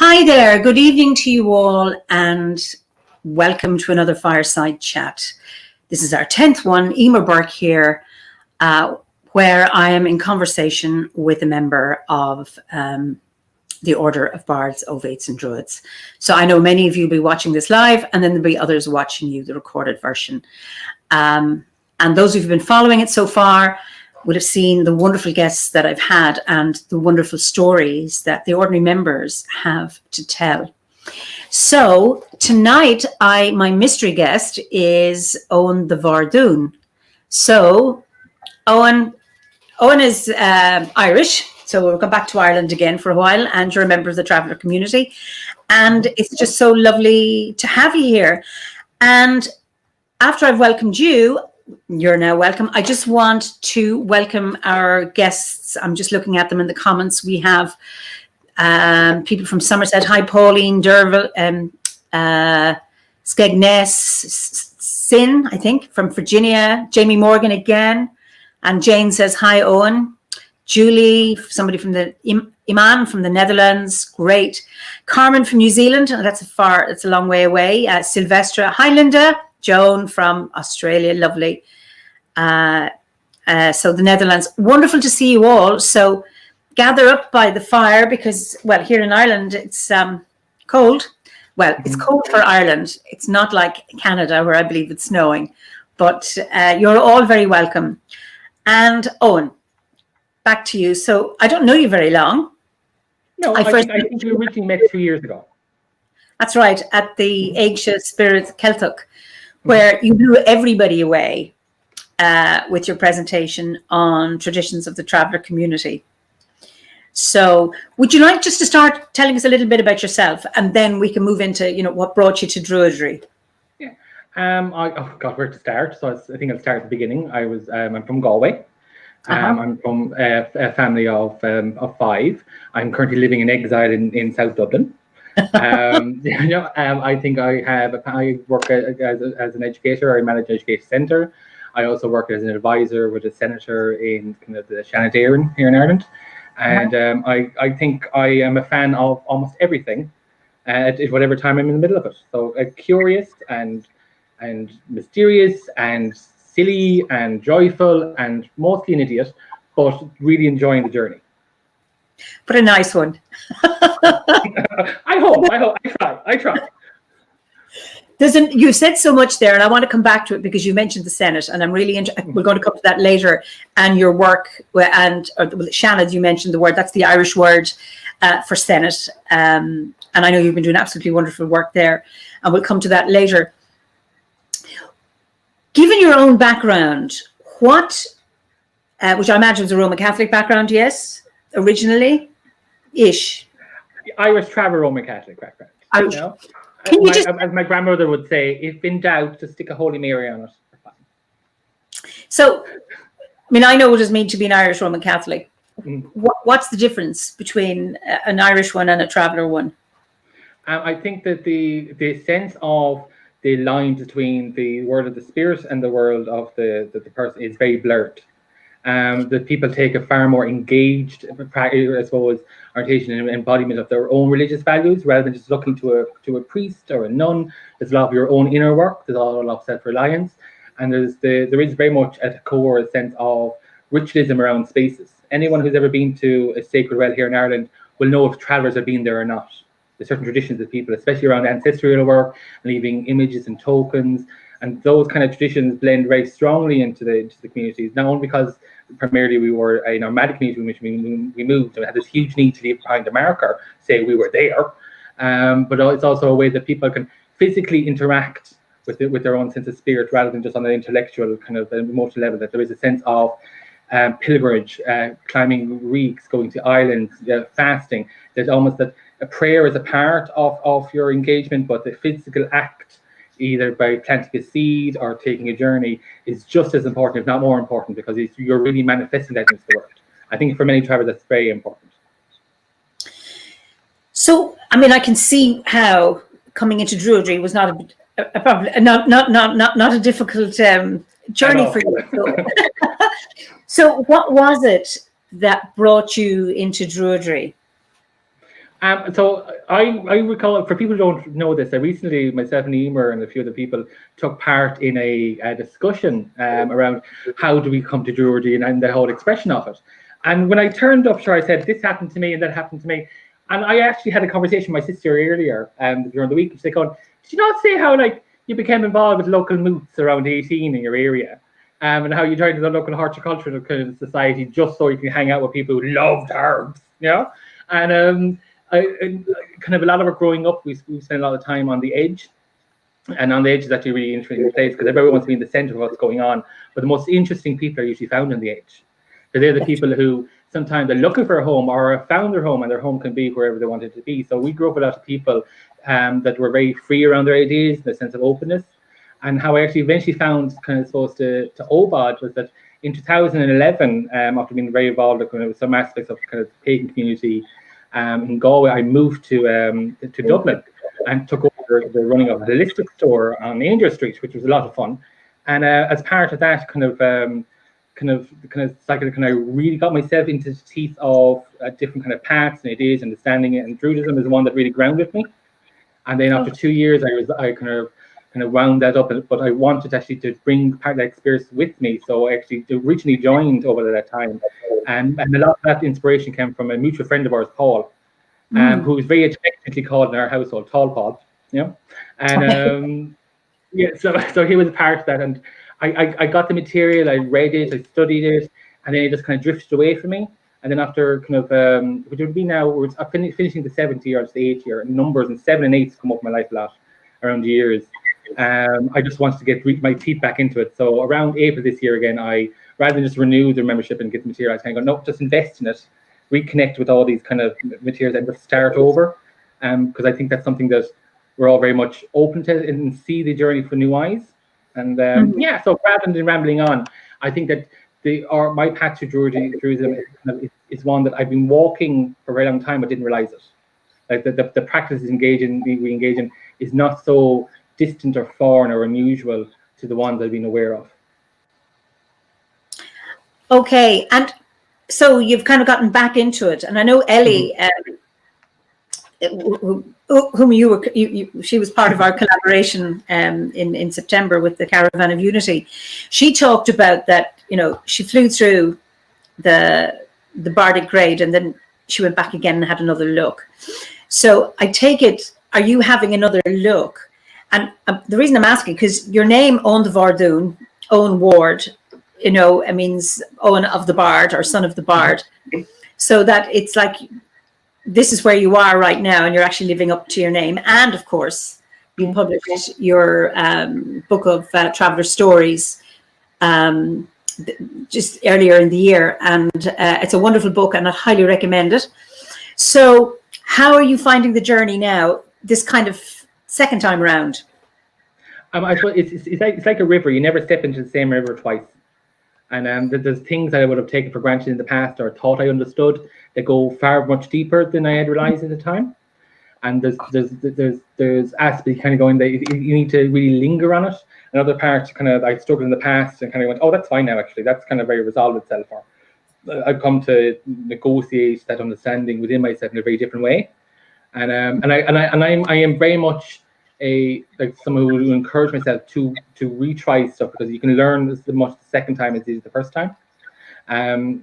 Hi there, good evening to you all and welcome to another Fireside Chat. This is our 10th one, Eimear Burke here, where I am in conversation with a member of the Order of Bards, Ovates and Druids. So I know many of you will be watching this live and then there'll be others watching you, the recorded version. And those who've been following it so far would have seen the wonderful guests that I've had and the wonderful stories that the ordinary members have to tell. So tonight, my mystery guest is Oein DeBhairduin. So Oein is Irish, so we'll come back to Ireland again for a while, and you're a member of the Traveller community. And it's just so lovely to have you here. And after I've welcomed you, you're now welcome. I just want to welcome our guests. I'm just looking at them in the comments. We have people from Somerset. Hi, Pauline, Derval, Skegness, Sin, I think, from Virginia. Jamie Morgan again. And Jane says, hi, Oein. Julie, somebody from the Iman from the Netherlands. Great. Carmen from New Zealand. That's a long way away. Sylvestra. Hi, Linda. Joan from Australia, lovely. So the Netherlands, wonderful to see you all. So gather up by the fire because, well, here in Ireland, it's cold. Well, it's cold for Ireland. It's not like Canada where I believe it's snowing, but you're all very welcome. And Oein, back to you. So I don't know you very long. No, I think we originally met 2 years ago. That's right, at the Eimear Spirit Celtic, where you blew everybody away with your presentation on traditions of the Traveller community. So would you like just to start telling us a little bit about yourself, and then we can move into, what brought you to Druidry? Yeah, where to start? So I think I'll start at the beginning. I'm from Galway. I'm from a family of 5. I'm currently living in exile in South Dublin. I think I work as an educator. I manage an education centre. I also work as an advisor with a senator in kind of the Shannon here in Ireland. And I think I am a fan of almost everything at whatever time I'm in the middle of it. So curious and mysterious and silly and joyful and mostly an idiot, but really enjoying the journey. But a nice one. I hope. I try. You said so much there, and I want to come back to it because you mentioned the Senate, and I'm really we're going to come to that later. And your work, Shannon, you mentioned the word. That's the Irish word for Senate, and I know you've been doing absolutely wonderful work there, and we'll come to that later. Given your own background, which I imagine is a Roman Catholic background, yes, originally-ish. Irish Traveller Roman Catholic background. Irish. As my grandmother would say, if in doubt, just stick a Holy Mary on it. So, I know what it means to be an Irish Roman Catholic. What's the difference between an Irish one and a Traveller one? I think that the sense of the line between the world of the spirit and the world of the person is very blurred. That people take a far more engaged, I suppose, orientation and embodiment of their own religious values rather than just looking to a priest or a nun. There's a lot of your own inner work. There's a lot of self-reliance, and there is very much at the core a sense of ritualism around spaces. Anyone who's ever been to a sacred well here in Ireland will know if travellers have been there or not. There's certain traditions of people, especially around ancestral work, leaving images and tokens, and those kind of traditions blend very strongly into the communities. Not only because primarily we were a nomadic community in which we moved, and we had this huge need to leave behind a marker, say we were there, but it's also a way that people can physically interact with their own sense of spirit rather than just on an intellectual kind of emotional level. That there is a sense of pilgrimage, climbing reeks, going to islands, fasting. There's almost that a prayer is a part of your engagement, but the physical act, either by planting a seed or taking a journey, is just as important, if not more important, because you're really manifesting that into the world. I think for many travelers, that's very important. So, I can see how coming into Druidry was not a difficult journey for you. So what was it that brought you into Druidry? So I recall, for people who don't know this, I recently, myself and Eimear and a few other people took part in a discussion around how do we come to Druidry and the whole expression of it. And when I turned up, sure, I said, this happened to me and that happened to me. And I actually had a conversation with my sister earlier during the week. She's going, did you not say how like you became involved with local moots around 18 in your area? And how you joined the local horticultural kind of society just so you can hang out with people who loved herbs, you know? And I kind of a lot of it growing up, we spent a lot of time on the edge, and on the edge is actually a really interesting place because everyone wants to be in the center of what's going on. But the most interesting people are usually found on the edge. So they're the people who sometimes are looking for a home or have found their home, and their home can be wherever they want it to be. So we grew up with a lot of people that were very free around their ideas, the sense of openness. And how I actually eventually found kind of supposed to OBOD was that in 2011, after being very involved with some aspects of kind of the pagan community, in Galway, I moved to Dublin and took over the running of a holistic store on Eimear Street, which was a lot of fun. And as part of that, kind of cycle, I really got myself into the teeth of different kind of paths and ideas, understanding it. And Druidism is the one that really grounded me. And then after 2 years, I kind of wound that up, but I wanted actually to bring part of that experience with me. So I actually originally joined over at that time. And a lot of that inspiration came from a mutual friend of ours, Paul, who was very affectionately called in our household Tall Paul, you know. And yeah, so he was a part of that. And I got the material, I read it, I studied it, and then it just kind of drifted away from me. And then after kind of, which would be now, we're finishing the 7th year, it's the 8th year, numbers and 7 and 8 come up in my life a lot around the years. I just wanted to get my teeth back into it. So around April this year again, rather than just renew the membership and get the material, I kind of go, no, just invest in it, reconnect with all these kind of materials and just start over. Because I think that's something that we're all very much open to and see the journey for new eyes. And yeah, so rather than rambling on, I think that my path to Druidism is one that I've been walking for a very long time, but didn't realize it. Like the practices we engage in is not so distant or foreign or unusual to the ones I've been aware of. Okay, and so you've kind of gotten back into it, and I know Ellie, whom she was part of our collaboration in September with the Caravan of Unity. She talked about that, you know, she flew through the Bardic grade and then she went back again and had another look. So I take it, are you having another look? And the reason I'm asking, because your name, Oein DeBhairduin, Oein Ward, you know, it means Owen of the Bard or son of the Bard. So that it's like, this is where you are right now and you're actually living up to your name. And of course, you published your book of traveler stories just earlier in the year. And it's a wonderful book and I highly recommend it. So how are you finding the journey now, this kind of second time around? I suppose it's like a river. You never step into the same river twice. And there's things that I would have taken for granted in the past or thought I understood that go far much deeper than I had realized at the time. And there's aspects kind of going that you need to really linger on it. And other parts kind of I struggled in the past and kind of went, oh, that's fine now. Actually, that's kind of very resolved itself. Or I've come to negotiate that understanding within myself in a very different way. And I am very much someone who will encourage myself to retry stuff because you can learn as much the second time as you did the first time.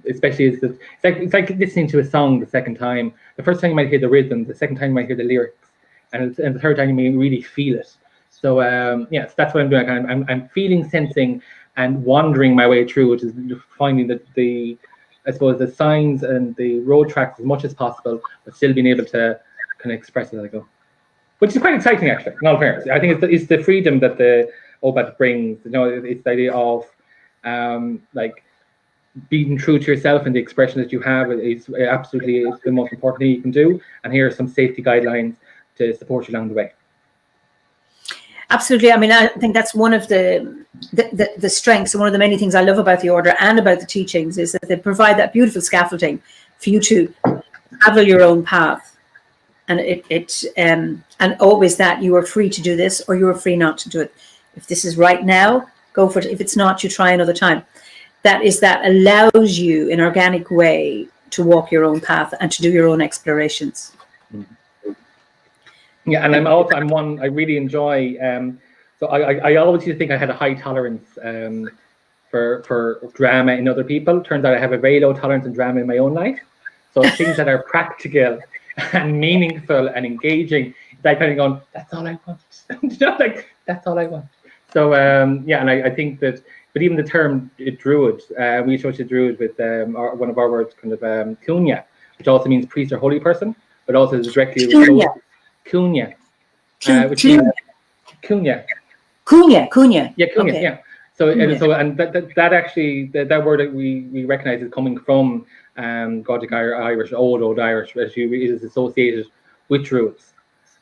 Especially it's like listening to a song the second time. The first time you might hear the rhythm, the second time you might hear the lyrics, and the third time you may really feel it. So yeah, so that's what I'm doing. I'm feeling, sensing, and wandering my way through, which is finding I suppose the signs and the road tracks as much as possible, but still being able to kind of express it as I go. Which is quite exciting, actually, in all fairness. I think it's the freedom that the OBOD brings. You know, it's the idea of like being true to yourself and the expression that you have is absolutely the most important thing you can do. And here are some safety guidelines to support you along the way. Absolutely. I mean, I think that's one of the strengths and one of the many things I love about the order and about the teachings is that they provide that beautiful scaffolding for you to travel your own path. And and always that you are free to do this or you are free not to do it. If this is right now, go for it. If it's not, you try another time. That allows you in an organic way to walk your own path and to do your own explorations. Yeah, and I'm really enjoy. So I always used to think I had a high tolerance for drama in other people. Turns out I have a very low tolerance in drama in my own life. So things that are practical and meaningful and engaging, that kind of going, that's all I want. Like that's all I want. So yeah, and I think that, but even the term druid, we associate druid with one of our words, kind of kunya, which also means priest or holy person, but also is directly kunya, which means kunya. Kunya. Yeah, kunya. Okay. Yeah. So and that actually that word that we recognize is coming from Gothic Irish, old Irish, actually is associated with druids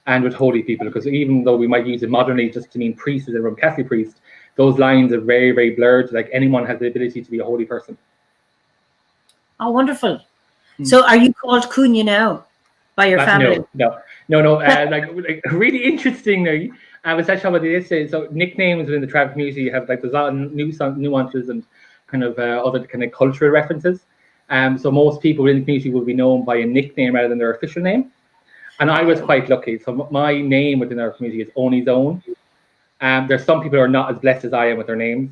and with holy people, because even though we might use it modernly just to mean priests as a Roman Catholic priest, those lines are very, very blurred. Like anyone has the ability to be a holy person. Oh, wonderful. So are you called Kunya now by your family? No. like really interestingly, I was actually about this yesterday. So nicknames within the trad community have like there's a lot of nuances and kind of other kind of cultural references. So most people in the community will be known by a nickname rather than their official name. And I was quite lucky. So my name within our community is Oein. There's some people who are not as blessed as I am with their names.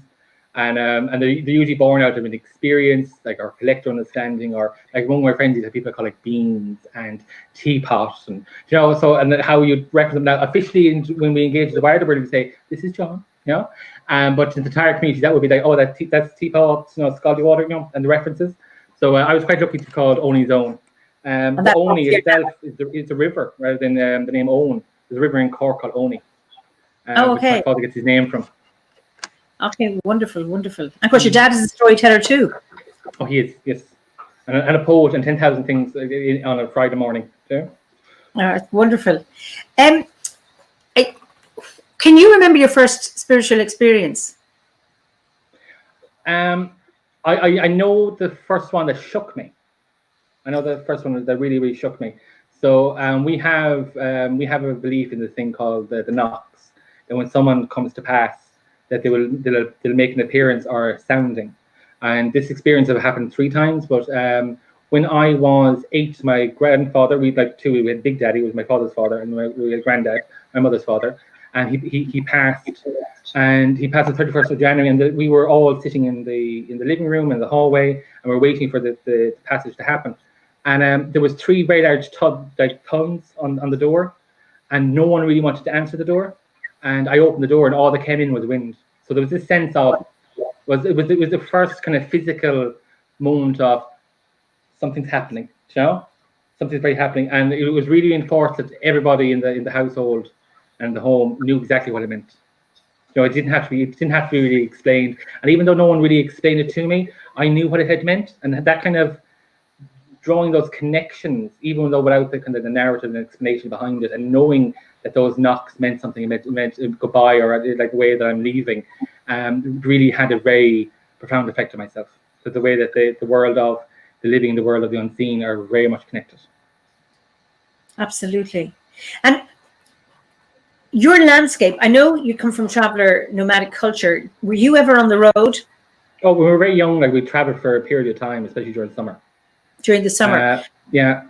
And they're usually born out of an experience, like our collective understanding, or like one of my friends, these are people call like beans and teapot, and so and then how you reference them now officially when we engage the wider world, we say this is John, but in the entire community that would be like, oh, that's teapot, scalding water, and the references. So I was quite lucky to be called Owen's Own. But Owen itself is a river rather than the name Owen. There's a river in Cork called Owen. Which my father gets his name from. Okay, wonderful. And of course, your dad is a storyteller too. Oh, he is, yes. And a poet and 10,000 things on a Friday morning too. It's wonderful. Can you remember your first spiritual experience? I know the first one that shook me. I know the first one that really, really shook me. So we have a belief in this thing called the knocks, that when someone comes to pass, that they'll make an appearance or a sounding. And this experience have happened 3 times. But when I was 8, my grandfather, we had Big Daddy, who was my father's father, and we had Granddad, my mother's father, and he passed. And he passed the 31st of January, and we were all sitting in the living room in the hallway, and we're waiting for the passage to happen. And there was 3 very large tongues on the door, and no one really wanted to answer the door. And I opened the door, and all that came in was wind. So there was this sense of it was the first kind of physical moment of something's happening, something's very happening, and it was really reinforced that everybody in the household and the home knew exactly what it meant. It didn't have to be really explained, and even though no one really explained it to me, I knew what it had meant, and that kind of drawing those connections, even though without the kind of the narrative and explanation behind it, and knowing that those knocks meant something, it meant goodbye, or like the way that I'm leaving, really had a very profound effect on myself. So the way that the world of the living and the world of the unseen are very much connected. Absolutely. And your landscape, I know you come from traveller nomadic culture. Were you ever on the road? Oh, when we were very young, we traveled for a period of time, especially during summer. During the summer? Yeah.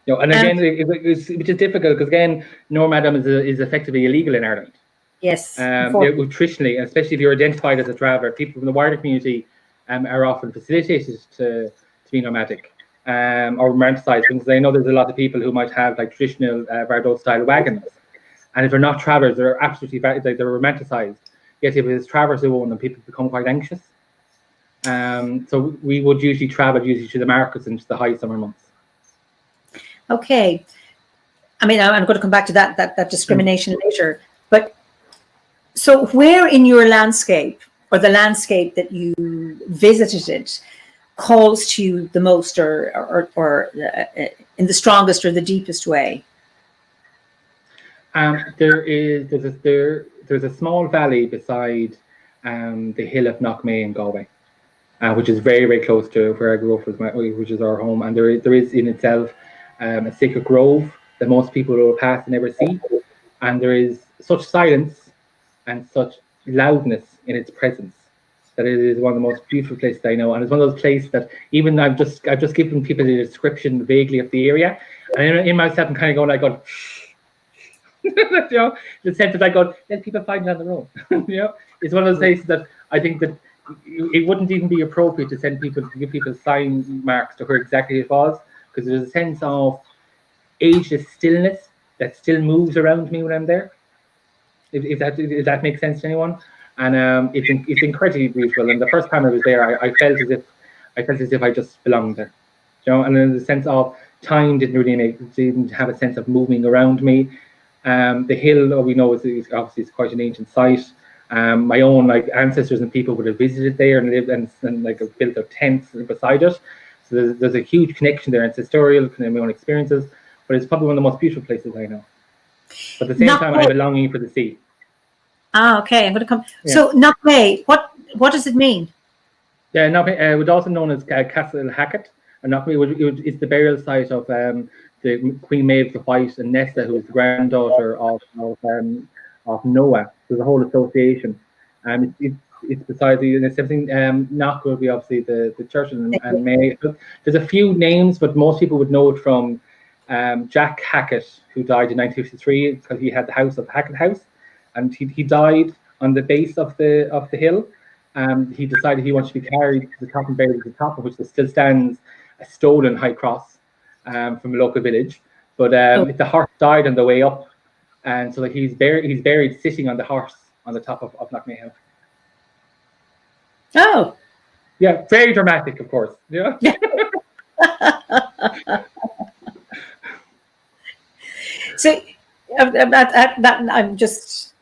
And again, which is difficult because again, nomadism is effectively illegal in Ireland. Yes. Traditionally, especially if you're identified as a traveller, people from the wider community are often facilitated to be nomadic or romanticised, because I know there's a lot of people who might have traditional Bardot style wagons, and if they're not travellers, they're absolutely they're romanticised. Yes, if it's travellers who own them, people become quite anxious. So we would usually travel to the markets into the high summer months. Okay. I mean, I'm going to come back to that discrimination later. But so where in your landscape, or the landscape that you visited, calls to you the most, or in the strongest or the deepest way? There's a small valley beside the hill of Knockmay in Galway, which is very, very close to where I grew up, which is our home. And there is in itself a sacred grove that most people will pass and never see. And there is such silence and such loudness in its presence that it is one of the most beautiful places I know, and it's one of those places that even I've just given people the description vaguely of the area, and in myself I'm kind of going like, you know, the sense that I go, let people find it on their own. You know, it's one of those places that I think that it wouldn't even be appropriate to give people sign marks to where exactly it was, because there's a sense of ageless stillness that still moves around me when I'm there. If that makes sense to anyone, and it's incredibly beautiful. And the first time I was there, I felt as if I just belonged there, you know. And then the sense of time didn't have a sense of moving around me. The hill, we know, is obviously it's quite an ancient site. My own ancestors and people would have visited there and lived and built their tents beside it. So there's a huge connection there. It's historical, kind of my own experiences, but it's probably one of the most beautiful places I know. But at the same time, I have a longing for the sea. Okay, I'm going to come. Yeah. So Knockmay, what does it mean? Yeah, Knockmay, it was also known as Castle Hackett. And Knockmay is the burial site of the Queen Maeve the White and Nessa, who was the granddaughter of Noah. There's a whole association. It's beside Knock will be obviously the church, and May. There's a few names, but most people would know it from Jack Hackett, who died in 1953 because he had the house of Hackett House, and he died on the base of the hill. He decided he wanted to be carried to the top and buried at the top, of which there still stands a stolen high cross from a local village. But the horse died on the way up, and so he's buried sitting on the horse on the top of Knockmay Hill. Oh, yeah, very dramatic, of course. Yeah. So I'm just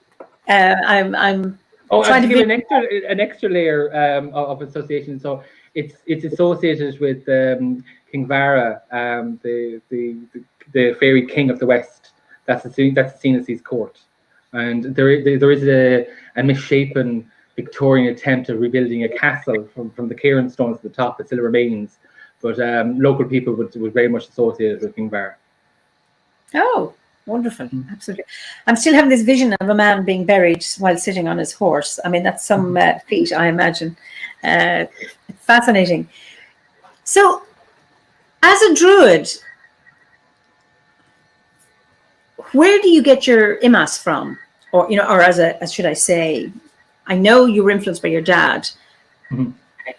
I'm trying to give an extra layer of association. So it's associated with King Vara, the fairy king of the West. That's seen as his court, and there is a misshapen Victorian attempt at rebuilding a castle from the cairn stones at the top that still remains, but local people would very much associate it with King Vara. Oh, wonderful. Absolutely. I'm still having this vision of a man being buried while sitting on his horse. I mean, that's some feat, I imagine. Fascinating. So, as a druid, where do you get your imas from? Or, or as should I say, I know you were influenced by your dad,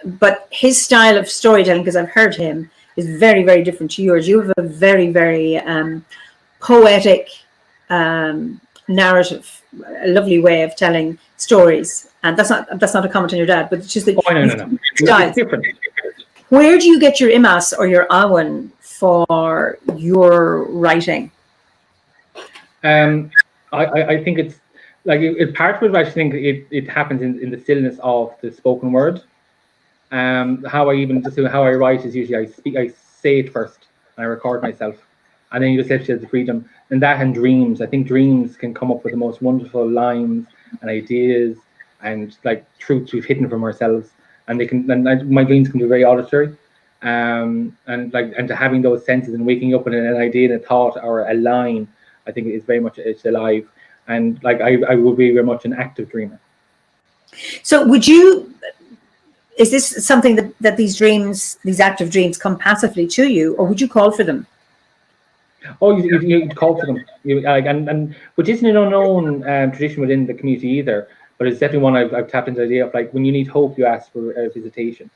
but his style of storytelling, because I've heard him, is very, very different to yours. You have a very, very poetic narrative, a lovely way of telling stories, and that's not a comment on your dad, but it's just that no. It's different. Where do you get your imas or your awen for your writing? I think it's part of it. I think it happens in the stillness of the spoken word. How I write is usually I say it first and I record myself, and then you just have the freedom. And that and dreams. I think dreams can come up with the most wonderful lines and ideas and truths we've hidden from ourselves. And my dreams can be very auditory. And to having those senses and waking up with an idea and a thought or a line, I think it's very much it's alive. And I will be very much an active dreamer. So is this something that these active dreams come passively to you, or would you call for them? Oh, you call for them, and which isn't an unknown tradition within the community either. But it's definitely one I've tapped into the idea of when you need hope, you ask for a visitation,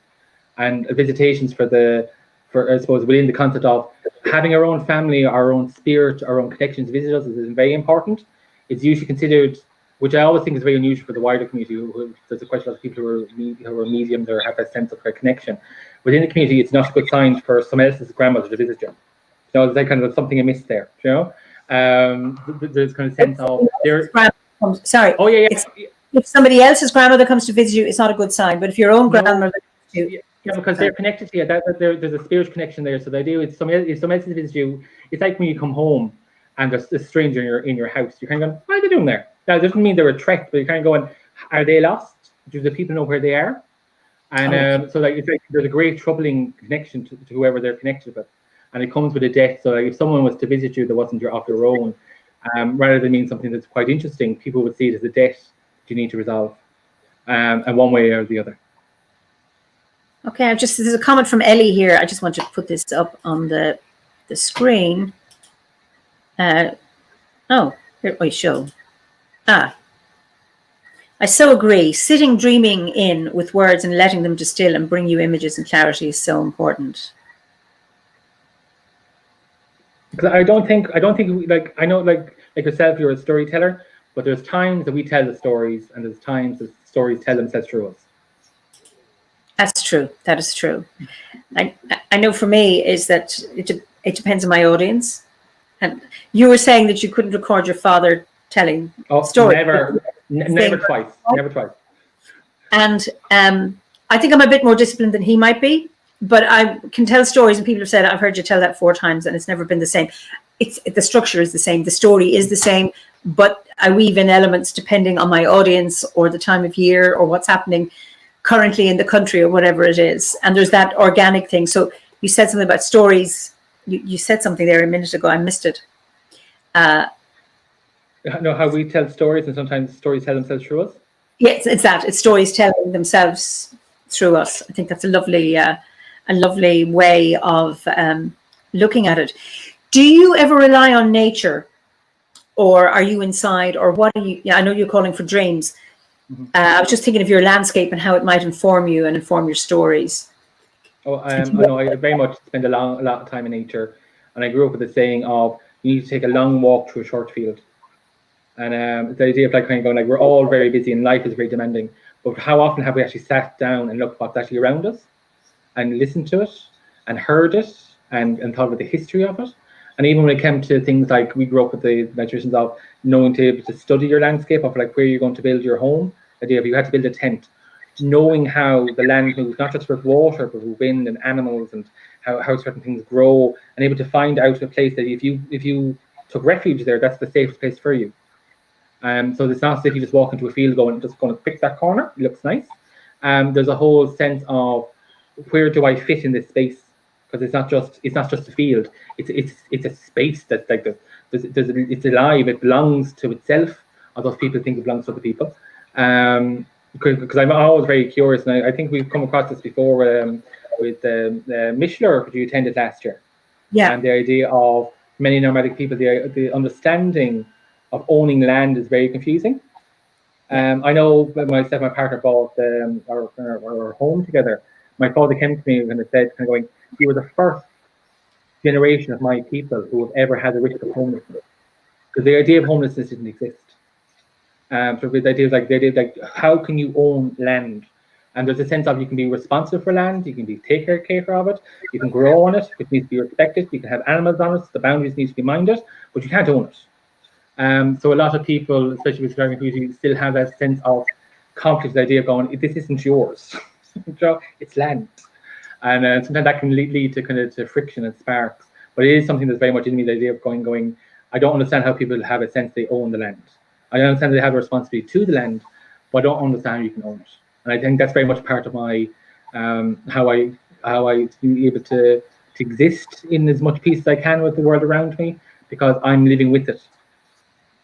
and visitations for I suppose within the concept of having our own family, our own spirit, our own connections visit us is very important. It's usually considered, which I always think is very unusual for the wider community. There's quite a lot of people who are mediums or have a sense of a connection within the community. It's not a good sign for someone else's grandmother to visit you. There's kind of something amiss there, there's kind of sense of there. Sorry. Oh yeah. If somebody else's grandmother comes to visit you, it's not a good sign. But if your own grandmother comes to you, because they're connected to you. There's a spiritual connection there. So the idea is if someone else visits you, it's like when you come home and there's a stranger in your house. You're kind of going, what are they doing there? Now, it doesn't mean they're a threat, but you're kind of going, are they lost? Do the people know where they are? And there's a great troubling connection to whoever they're connected with. And it comes with a death. So if someone was to visit you that wasn't off your own, rather than being something that's quite interesting, people would see it as a debt you need to resolve, and one way or the other. Okay, there's a comment from Ellie here. I just want to put this up on the screen. Oh, here we show. I so agree. Sitting, dreaming in with words and letting them distill and bring you images and clarity is so important. Because I don't think like, I know like yourself, you're a storyteller, but there's times that we tell the stories, and there's times that stories tell themselves through us. That's true. That is true. I know for me is that it depends on my audience. And you were saying that you couldn't record your father telling stories. Never twice. And I think I'm a bit more disciplined than he might be, but I can tell stories, and people have said, I've heard you tell that 4 times and it's never been the same. The structure is the same. The story is the same, but I weave in elements depending on my audience or the time of year or what's happening currently in the country or whatever it is. And there's that organic thing. So you said something about stories. You said something there a minute ago. I missed it. Know how we tell stories, and sometimes stories tell themselves through us? Yes, it's that. It's stories telling themselves through us. I think that's a lovely way of looking at it. Do you ever rely on nature, or are you inside, or what are you? Yeah, I know you're calling for dreams. Mm-hmm. I was just thinking of your landscape and how it might inform you and inform your stories. Oh, I know. I very much spend a lot of time in nature, and I grew up with the saying of you need to take a long walk through a short field. And the idea of like kind of going like we're all very busy and life is very demanding, but how often have we actually sat down and looked what's actually around us, and listened to it, and heard it, and thought about the history of it? And even when it came to things like we grew up with the traditions of knowing to be able to study your landscape of like where you're going to build your home, the idea of you had to build a tent, knowing how the land moves, not just with water, but with wind and animals, and how certain things grow, and able to find out a place that if you took refuge there, that's the safest place for you. So it's not as if you just walk into a field going, just going to pick that corner, it looks nice. There's a whole sense of where do I fit in this space? Because it's not just a field. It's a space that like it's alive. It belongs to itself. Although people think it belongs to other people. Because I'm always very curious, and I think we've come across this before with the Mishler, which you attended last year. Yeah. And the idea of many nomadic people, the understanding of owning land is very confusing. I know when myself and my partner bought our home together, my father came to me and said, kind of going, you were the first generation of my people who have ever had a risk of homelessness. Because the idea of homelessness didn't exist. So the idea of like, how can you own land? And there's a sense of you can be responsible for land, you can take care of it, you can grow on it, it needs to be respected, you can have animals on it, the boundaries need to be minded, but you can't own it. So a lot of people, especially with driving community, still have that sense of conflict, the idea of going, this isn't yours, it's land. And sometimes that can lead to kind of to friction and sparks. But it is something that's very much in me, the idea of going, I don't understand how people have a sense they own the land. I understand they have a responsibility to the land, but I don't understand how you can own it. And I think that's very much part of my how I be able to exist in as much peace as I can with the world around me, because I'm living with it.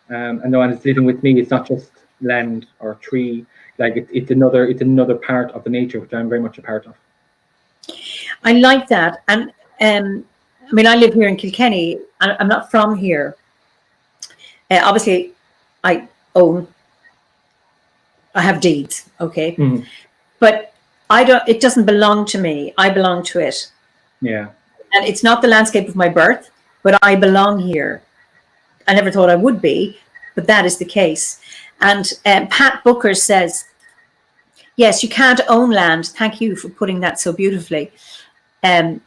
And no one is living with me. It's not just land or tree. Like it's another part of the nature which I'm very much a part of. I like that, and I mean I live here in Kilkenny. I'm not from here. Obviously, I have deeds, okay, but I don't. It doesn't belong to me. I belong to it. Yeah, and it's not the landscape of my birth, but I belong here. I never thought I would be, but that is the case. And Pat Booker says, yes, you can't own land. Thank you for putting that so beautifully. And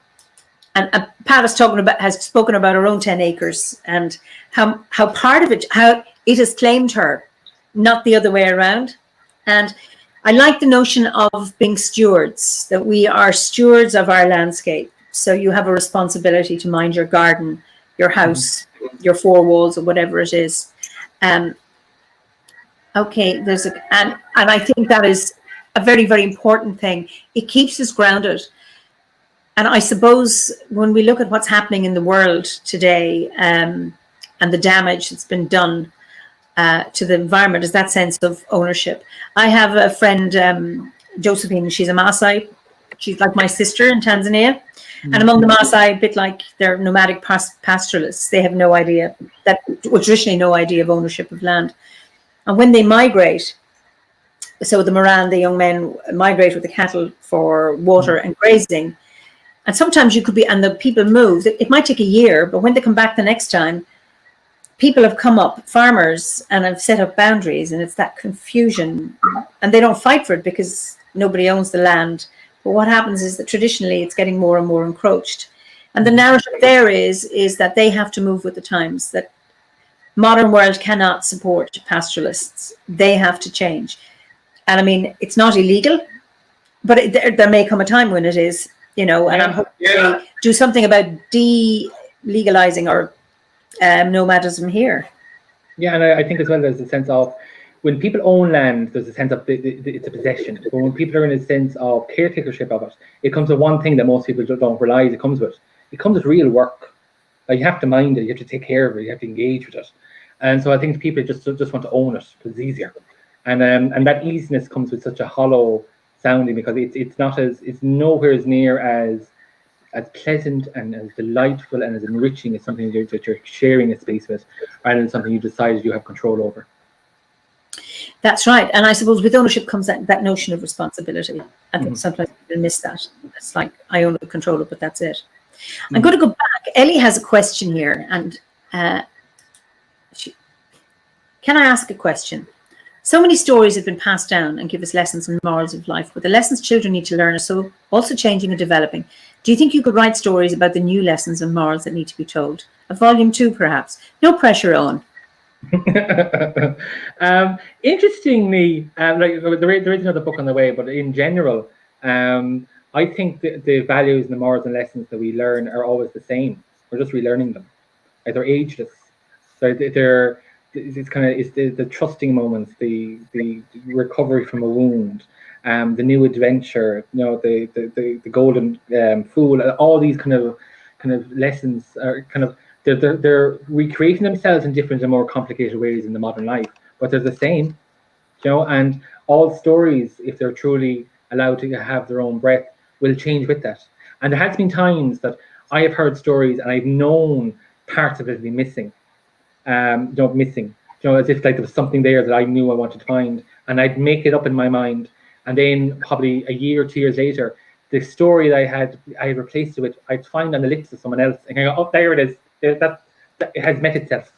Pat has spoken about her own 10 acres and how part of it, how it has claimed her, not the other way around. And I like the notion of being stewards, that we are stewards of our landscape. So you have a responsibility to mind your garden, your house, your 4 walls, or whatever it is. Okay, and I think that is a very, very important thing. It keeps us grounded. And I suppose when we look at what's happening in the world today, and the damage that's been done to the environment, is that sense of ownership. I have a friend, Josephine, she's a Maasai. She's like my sister in Tanzania. And among the Maasai, a bit like they're nomadic pastoralists. They have no idea traditionally no idea of ownership of land. And when they migrate, so the Moran, the young men migrate with the cattle for water and grazing. And sometimes and the people move. It might take a year, but when they come back the next time, people have come up, farmers, and have set up boundaries, and it's that confusion. And they don't fight for it because nobody owns the land. But what happens is that traditionally it's getting more and more encroached. And the narrative there is that they have to move with the times, that modern world cannot support pastoralists. They have to change. And I mean, it's not illegal, but there may come a time when it is, and I'm hoping they do something about de-legalizing or nomadism here. Yeah, and I think as well there's a sense of when people own land, there's a sense of it's a possession. But when people are in a sense of caretakership of it, it comes with one thing that most people don't realize it comes with. It comes with real work. Like you have to mind it, you have to take care of it, you have to engage with it. And so I think people just want to own it because it's easier. And that easiness comes with such a hollow sounding because it's nowhere as near as pleasant and as delightful and as enriching as something that you're sharing a space with, rather than something you decided you have control over. That's right. And I suppose with ownership comes that notion of responsibility. I think sometimes people miss that. It's like, I own the controller, but that's it. I'm going to go back. Ellie has a question here. And can I ask a question? So many stories have been passed down and give us lessons and morals of life, but the lessons children need to learn are so also changing and developing. Do you think you could write stories about the new lessons and morals that need to be told? A volume 2, perhaps? No pressure, Owen. Interestingly, there is another book on the way, but in general, I think the values and the morals and lessons that we learn are always the same. We're just relearning them. Like, they're ageless. So it's the trusting moments, the recovery from a wound, the new adventure, the golden fool. All these kind of lessons are they're recreating themselves in different and more complicated ways in the modern life, but they're the same, and all stories, if they're truly allowed to have their own breath, will change with that. And there has been times that I have heard stories and I've known parts of it to be missing, as if like there was something there that I knew I wanted to find, and I'd make it up in my mind, and then probably a year or 2 years later, the story that I had replaced it with, I'd find on the lips of someone else, and I go, oh, there it is. That it has met itself,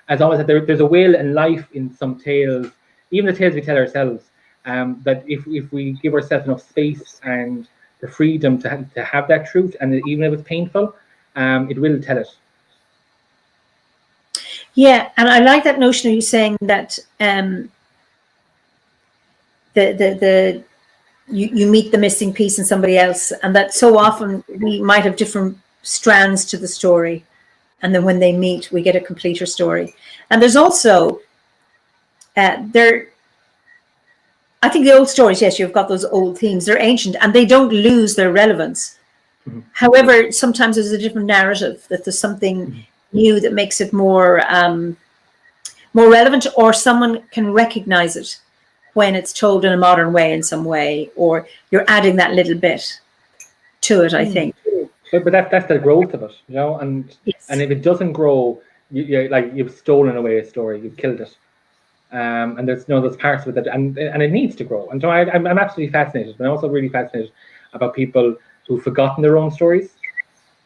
as always that there's a will and life in some tales, even the tales we tell ourselves, that if we give ourselves enough space and the freedom to have that truth, and even if it's painful, it will tell it. Yeah, and I like that notion of you saying that you meet the missing piece in somebody else, and that so often we might have different strands to the story. And then when they meet, we get a completer story. And there's also, I think the old stories, yes, you've got those old themes, they're ancient and they don't lose their relevance. Mm-hmm. However, sometimes there's a different narrative, that there's something new that makes it more relevant, or someone can recognize it when it's told in a modern way in some way, or you're adding that little bit to it, I think. But that's the growth of it, and yes. And if it doesn't grow, you've stolen away a story, you've killed it, and there's those parts of it, and it needs to grow. And so I'm absolutely fascinated, but I'm also really fascinated about people who've forgotten their own stories,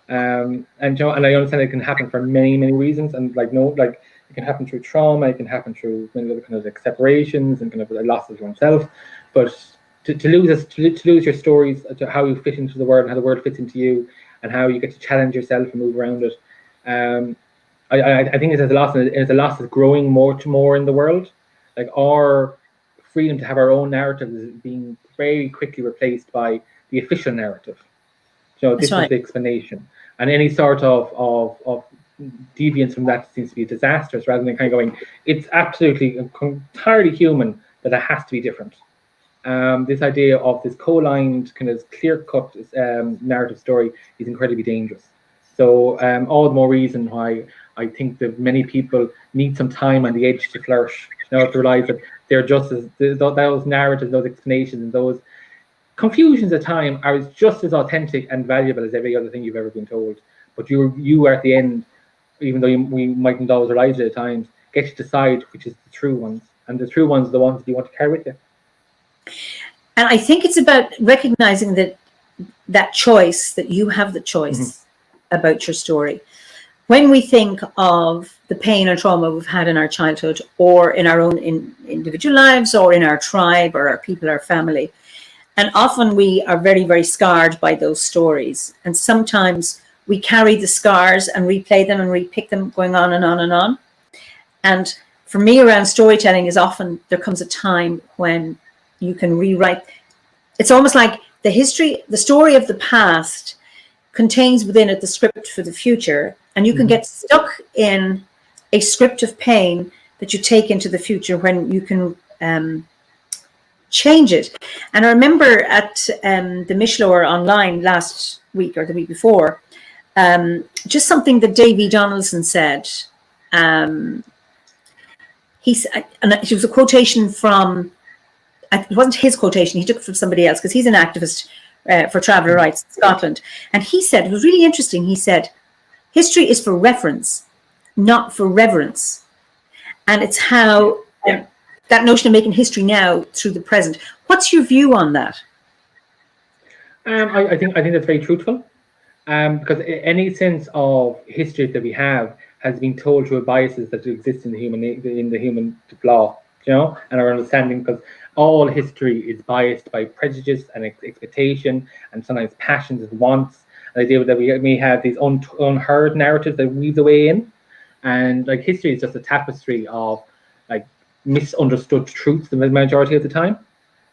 and I understand it can happen for many reasons, and it can happen through trauma, it can happen through many other kind of like separations and kind of loss of oneself, but to lose your stories, to how you fit into the world and how the world fits into you, and how you get to challenge yourself and move around it. I think it's a loss, and it's a loss that's growing more in the world. Like, our freedom to have our own narrative is being very quickly replaced by the official narrative. This is the explanation, and any sort of deviance from that seems to be disastrous, rather than kind of going, it's absolutely entirely human that it has to be different. This idea of this co-lined, kind of clear-cut narrative story is incredibly dangerous. So all the more reason why I think that many people need some time on the edge to flourish, to realize that they're just as those narratives, those explanations, and those confusions at time are just as authentic and valuable as every other thing you've ever been told. But you are at the end, even though we mightn't always realize it at times, get to decide which is the true ones. And the true ones are the ones you want to carry with you. And I think it's about recognizing that choice, that you have the choice about your story. When we think of the pain or trauma we've had in our childhood, or in our own individual lives, or in our tribe, or our people, our family, and often we are very, very scarred by those stories. And sometimes we carry the scars and replay them and repick them, going on and on and on. And for me, around storytelling is often there comes a time when you can rewrite. It's almost like the story of the past contains within it the script for the future, and you can get stuck in a script of pain that you take into the future when you can change it. And I remember at the Mishlower online last week or the week before, just something that Davy Donaldson said. He said, and it was a quotation from, it wasn't his quotation, he took it from somebody else, because he's an activist for traveller rights in Scotland. And he said, it was really interesting, he said, history is for reference, not for reverence. And it's how that notion of making history now through the present. What's your view on that? I think that's very truthful, because any sense of history that we have has been told through biases that exist in the human flaw, you know, and our understanding, because all history is biased by prejudice and expectation, and sometimes passions and wants. And the idea that we may have these unheard narratives that weave the way in, and like history is just a tapestry of like misunderstood truths the majority of the time,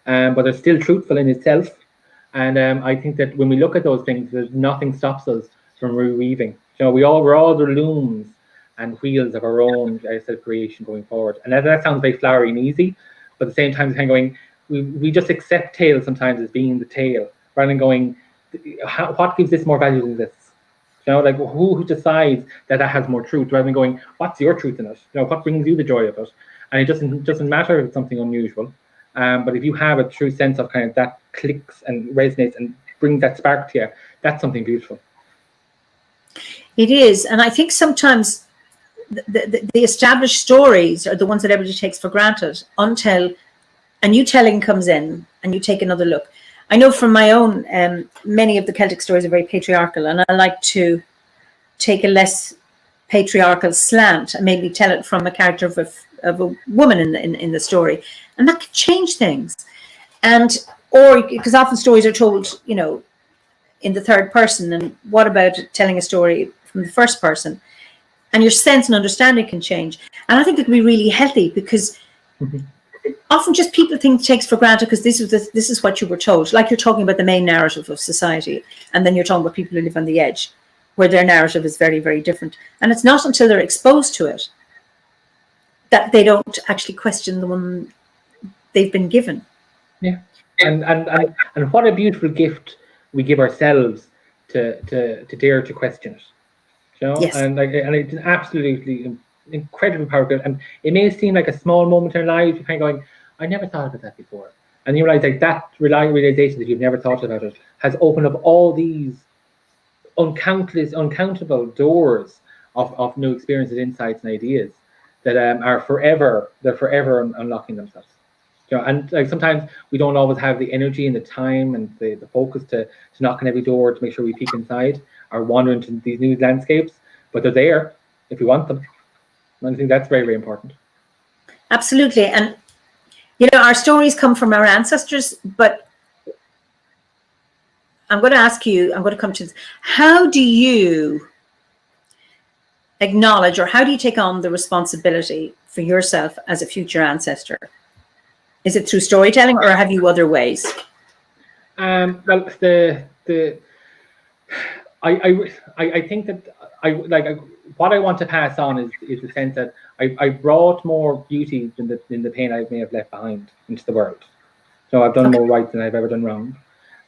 but they're still truthful in itself. And I think that when we look at those things, there's nothing stops us from reweaving. You know, we're all the looms and wheels of our own creation going forward. And that sounds very flowery and easy, but at the same time, kind of going, we just accept tale sometimes as being the tale, rather than going, what gives this more value than this? You know, like who decides that has more truth, rather than going, what's your truth in it? You know, what brings you the joy of it? And it doesn't matter if it's something unusual, but if you have a true sense of kind of that clicks and resonates and brings that spark to you, that's something beautiful. It is, and I think sometimes the established stories are the ones that everybody takes for granted until a new telling comes in and you take another look. I know from my own, many of the Celtic stories are very patriarchal, and I like to take a less patriarchal slant and maybe tell it from a character of a woman in the story, and that can change things. Or because often stories are told, you know, in the third person, and what about telling a story from the first person? And your sense and understanding can change. And I think it can be really healthy, because often just people think takes for granted because this is what you were told. Like you're talking about the main narrative of society, and then you're talking about people who live on the edge, where their narrative is very, very different. And it's not until they're exposed to it that they don't actually question the one they've been given. Yeah, and what a beautiful gift we give ourselves to dare to question it. You know, Yes. and it's an absolutely incredibly powerful. And it may seem like a small moment in our lives, you're kind of going, I never thought about that before. And you realize like that realization that you've never thought about it has opened up all these uncountable doors of new experiences, insights, and ideas that are forever unlocking themselves. You know, and like sometimes we don't always have the energy and the time and the focus to knock on every door to make sure we peek inside or wander into these new landscapes, but they're there if we want them. And I think that's very, very important. Absolutely. And you know, our stories come from our ancestors, but I'm going to come to this. How do you acknowledge, or how do you take on the responsibility for yourself as a future ancestor? Is it through storytelling, or have you other ways? Well, I think that what I want to pass on is the sense that I brought more beauty in the pain I may have left behind into the world. So I've done more right than I've ever done wrong.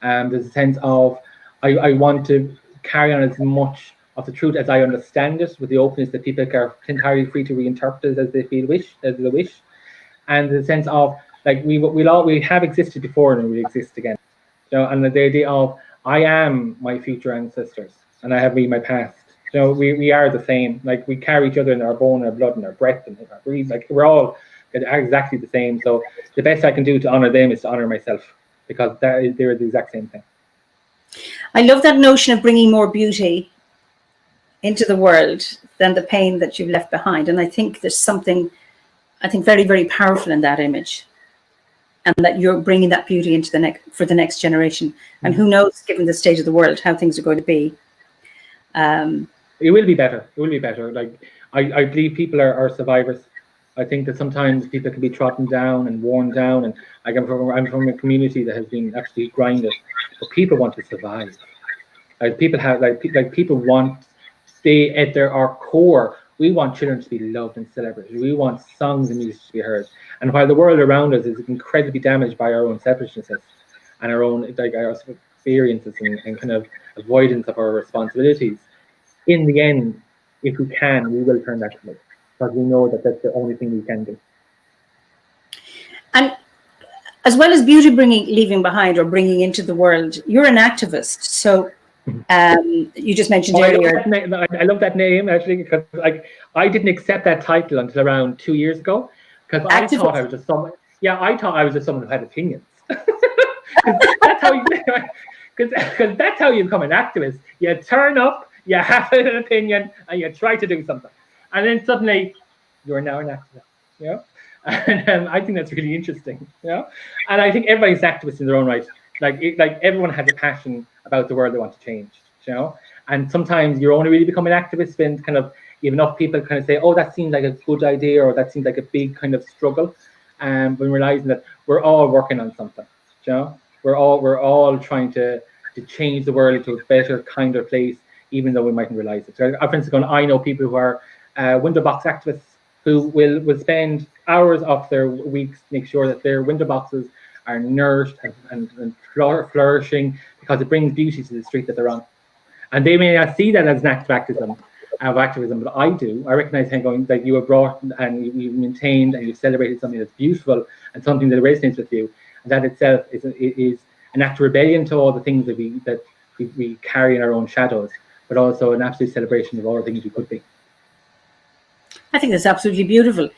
There's a sense of I want to carry on as much of the truth as I understand it, with the openness that people are entirely free to reinterpret it as they wish, and the sense of like we have existed before and we exist again. You know, and the idea of I am my future ancestors, and I have me my past. You know, we are the same. Like we carry each other in our bone, our blood, and our breath, and our breathe. Like we're all exactly the same. So the best I can do to honor them is to honor myself, because they're the exact same thing. I love that notion of bringing more beauty into the world than the pain that you've left behind. And I think there's something, I think, very, very powerful in that image, and that you're bringing that beauty into for the next generation. And who knows, given the state of the world, how things are going to be. It will be better. It will be better. Like I believe people are survivors. I think that sometimes people can be trodden down and worn down, and like I'm from a community that has been absolutely grinded, but people want to survive. Like people have people want, they at our core, we want children to be loved and celebrated. We want songs and music to be heard. And while the world around us is incredibly damaged by our own selfishnesses and our own our experiences and kind of avoidance of our responsibilities, in the end, if we can, we will turn that to life, because we know that that's the only thing we can do. And as well as beauty leaving behind or bringing into the world, you're an activist. So you just mentioned earlier. I love that name, actually, because like I didn't accept that title until around 2 years ago, because I thought I was just someone. Yeah, I thought I was just someone who had opinions. That's how because that's how you become an activist. You turn up, you have an opinion, and you try to do something, and then suddenly you're now an activist. You know, and I think that's really interesting. You know, and I think everybody's activist in their own right. Like everyone has a passion about the world they want to change. You know, and sometimes you're only really becoming an activist when kind of enough people kind of say, "Oh, that seems like a good idea," or "That seems like a big kind of struggle," when realizing that we're all working on something. You know, we're all trying to change the world into a better, kinder place, even though we mightn't realize it. So, for instance, I know people who are window box activists who will spend hours of their weeks to make sure that their window boxes are nourished and flourishing, because it brings beauty to the street that they're on. And they may not see that as an act of activism, but I do. I recognize going that you have brought and you maintained and you celebrated something that's beautiful and something that resonates with you. And that itself is an act of rebellion to all the things that we carry in our own shadows, but also an absolute celebration of all the things we could be. I think that's absolutely beautiful.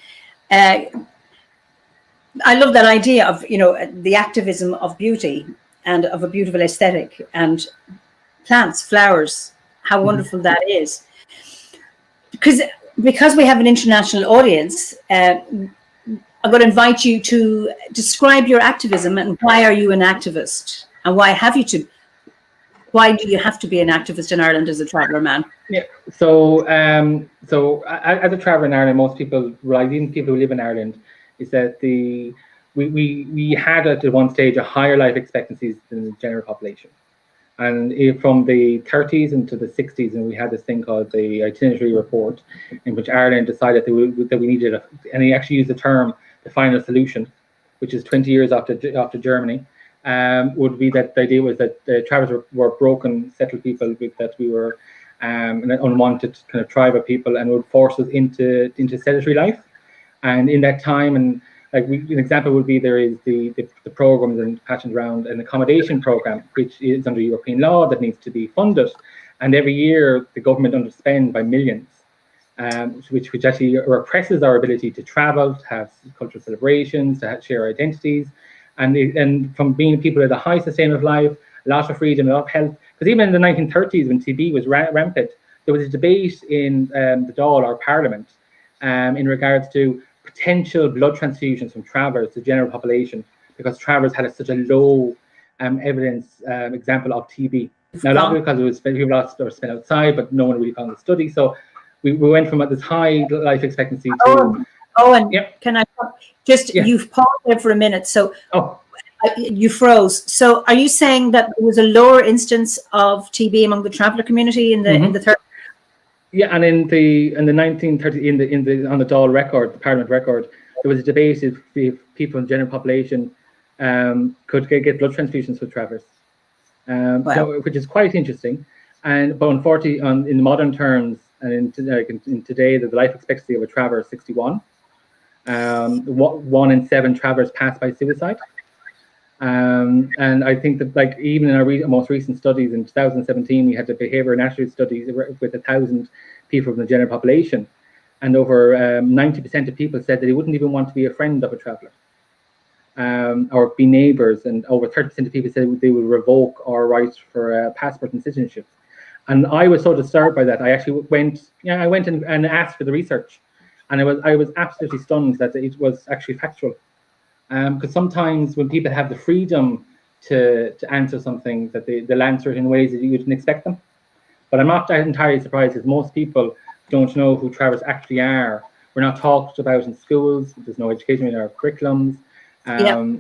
I love that idea of, the activism of beauty and of a beautiful aesthetic and plants, flowers, how wonderful that is. Because we have an international audience, I'm going to invite you to describe your activism and why are you an activist, and why do you have to be an activist in Ireland as a traveller man? Yeah. So as a traveller in Ireland, most people, even people who live in Ireland, is that we had at one stage a higher life expectancies than the general population. And from the 30s into the 60s, and we had this thing called the itinerary report, in which Ireland decided that we needed and he actually used the term the final solution, which is 20 years after Germany, would be that the idea was that the travellers were broken, settled people, that we were an unwanted kind of tribe of people, and would force us into sedentary life. And in that time, and an example would be there is the programs and passions around an accommodation program, which is under European law that needs to be funded, and every year the government underspends by millions, which actually represses our ability to travel, to have cultural celebrations, to share identities, and from being people with a high sustainable life, a lot of freedom, a lot of health. Because even in the 1930s, when TB was rampant, there was a debate in the Dáil, our parliament, in regards to potential blood transfusions from travellers to the general population, because travellers had such a low evidence example of TB. Now, a lot of it because it was people lost or spent outside, but no one really found the study. So we went from this high life expectancy to. Owen, can I just, you've paused there for a minute, so you froze. So are you saying that there was a lower instance of TB among the traveller community in the 30s? Yeah, and in the 1930s, on the Dáil record, the Parliament record, there was a debate if people in the general population could get blood transfusions with travellers, which is quite interesting. But unfortunately, in modern terms, and in today, the life expectancy of a traveller is 61. 1 in 7 travellers pass by suicide. And I think that, like, even in our most recent studies in 2017, we had the behavior and attitude studies with 1,000 people from the general population, and over 90% of people said that they wouldn't even want to be a friend of a traveller, or be neighbours, and over 30% of people said they would revoke or write for passport and citizenship. And I was so disturbed by that. I actually went, and asked for the research, and I was absolutely stunned that it was actually factual. Because sometimes when people have the freedom to answer something, that they'll answer it in ways that you didn't expect them. But I'm not entirely surprised, because most people don't know who travelers actually are. We're not talked about in schools. There's no education in our curriculums.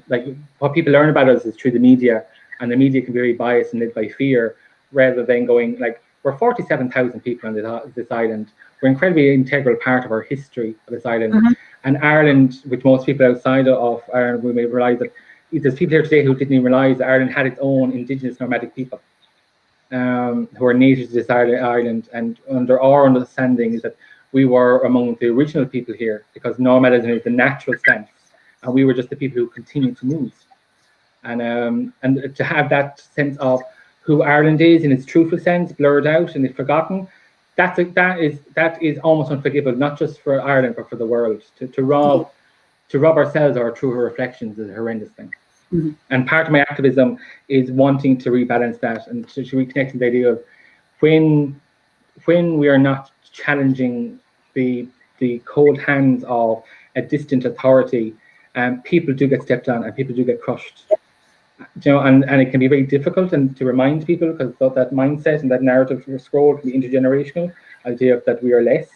Like, what people learn about us is through the media, and the media can be very biased and live by fear, rather than going, like, we're 47,000 people on this island. We're incredibly integral part of our history of this island. And Ireland, which most people outside of Ireland will realise, that there's people here today who didn't even realise that Ireland had its own indigenous nomadic people, who are native to this island. And under our understanding is that we were among the original people here, because nomadism is the natural stance, and we were just the people who continued to move. And to have that sense of who Ireland is in its truthful sense blurred out and it's forgotten, that is almost unforgivable, not just for Ireland but for the world. To rob ourselves of our true reflections is a horrendous thing. And part of my activism is wanting to rebalance that, and to reconnect the idea of when we are not challenging the cold hands of a distant authority, people do get stepped on and people do get crushed. And it can be very difficult and to remind people, because that mindset and that narrative scroll can be intergenerational, idea of that we are less,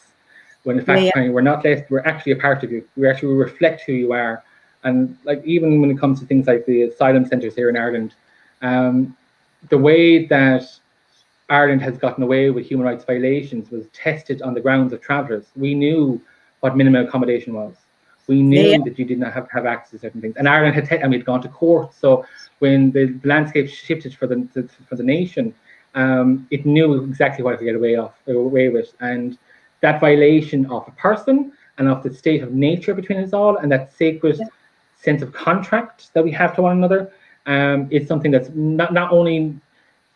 when in fact we're not less, we're actually a part of you. We actually reflect who you are. And like, even when it comes to things like the asylum centres here in Ireland, the way that Ireland has gotten away with human rights violations was tested on the grounds of travellers. We knew what minimum accommodation was. We knew that you did not have access to certain things, and Ireland had and we'd gone to court. So when the landscape shifted for the nation, it knew exactly what it could get away with, and that violation of a person and of the state of nature between us all, and that sacred sense of contract that we have to one another, is something that's not only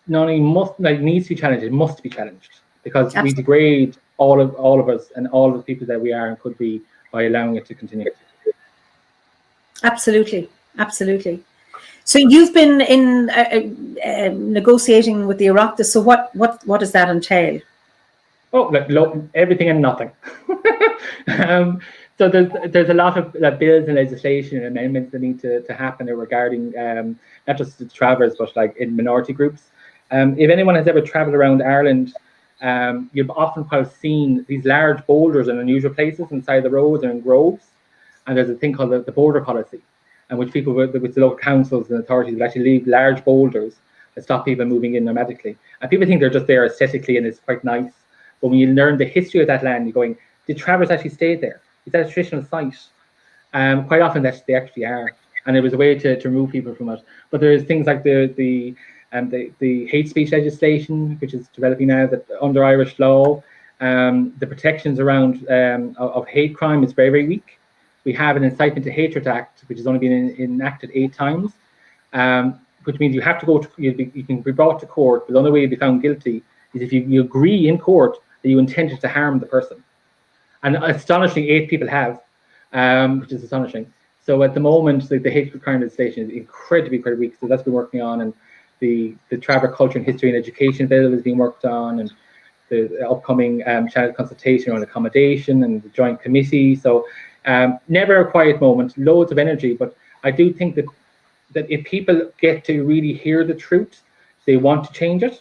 needs to be challenged, it must be challenged, because we degrade all of us and all of the people that we are and could be, by allowing it to continue. Absolutely. So you've been in negotiating with the Oireachtas. So what does that entail? Everything and nothing. So there's a lot of bills and legislation and amendments that need to happen regarding not just the travellers, but like in minority groups. If anyone has ever travelled around Ireland, you've often probably seen these large boulders in unusual places inside the roads and in groves. And there's a thing called the border policy, and which people with the local councils and authorities would actually leave large boulders that stop people moving in nomadically. And people think they're just there aesthetically and it's quite nice. But when you learn the history of that land, you're going, did travellers actually stay there? Is that a traditional site? Quite often they actually are. And it was a way to remove people from it. But there's things like the hate speech legislation, which is developing now, that under Irish law, the protections around of hate crime is very, very weak. We have an Incitement to Hatred Act, which has only been enacted 8 times, which means you have to go to, you can be brought to court, but the only way you'll be found guilty is if you agree in court that you intended to harm the person. And astonishingly, 8 people have, which is astonishing. So at the moment, the hate crime legislation is incredibly weak. So that's been working on, and the Traveller Culture and History and Education bill is being worked on, and the upcoming channel consultation on accommodation and the joint committee. So never a quiet moment, loads of energy. But I do think that if people get to really hear the truth, they want to change it.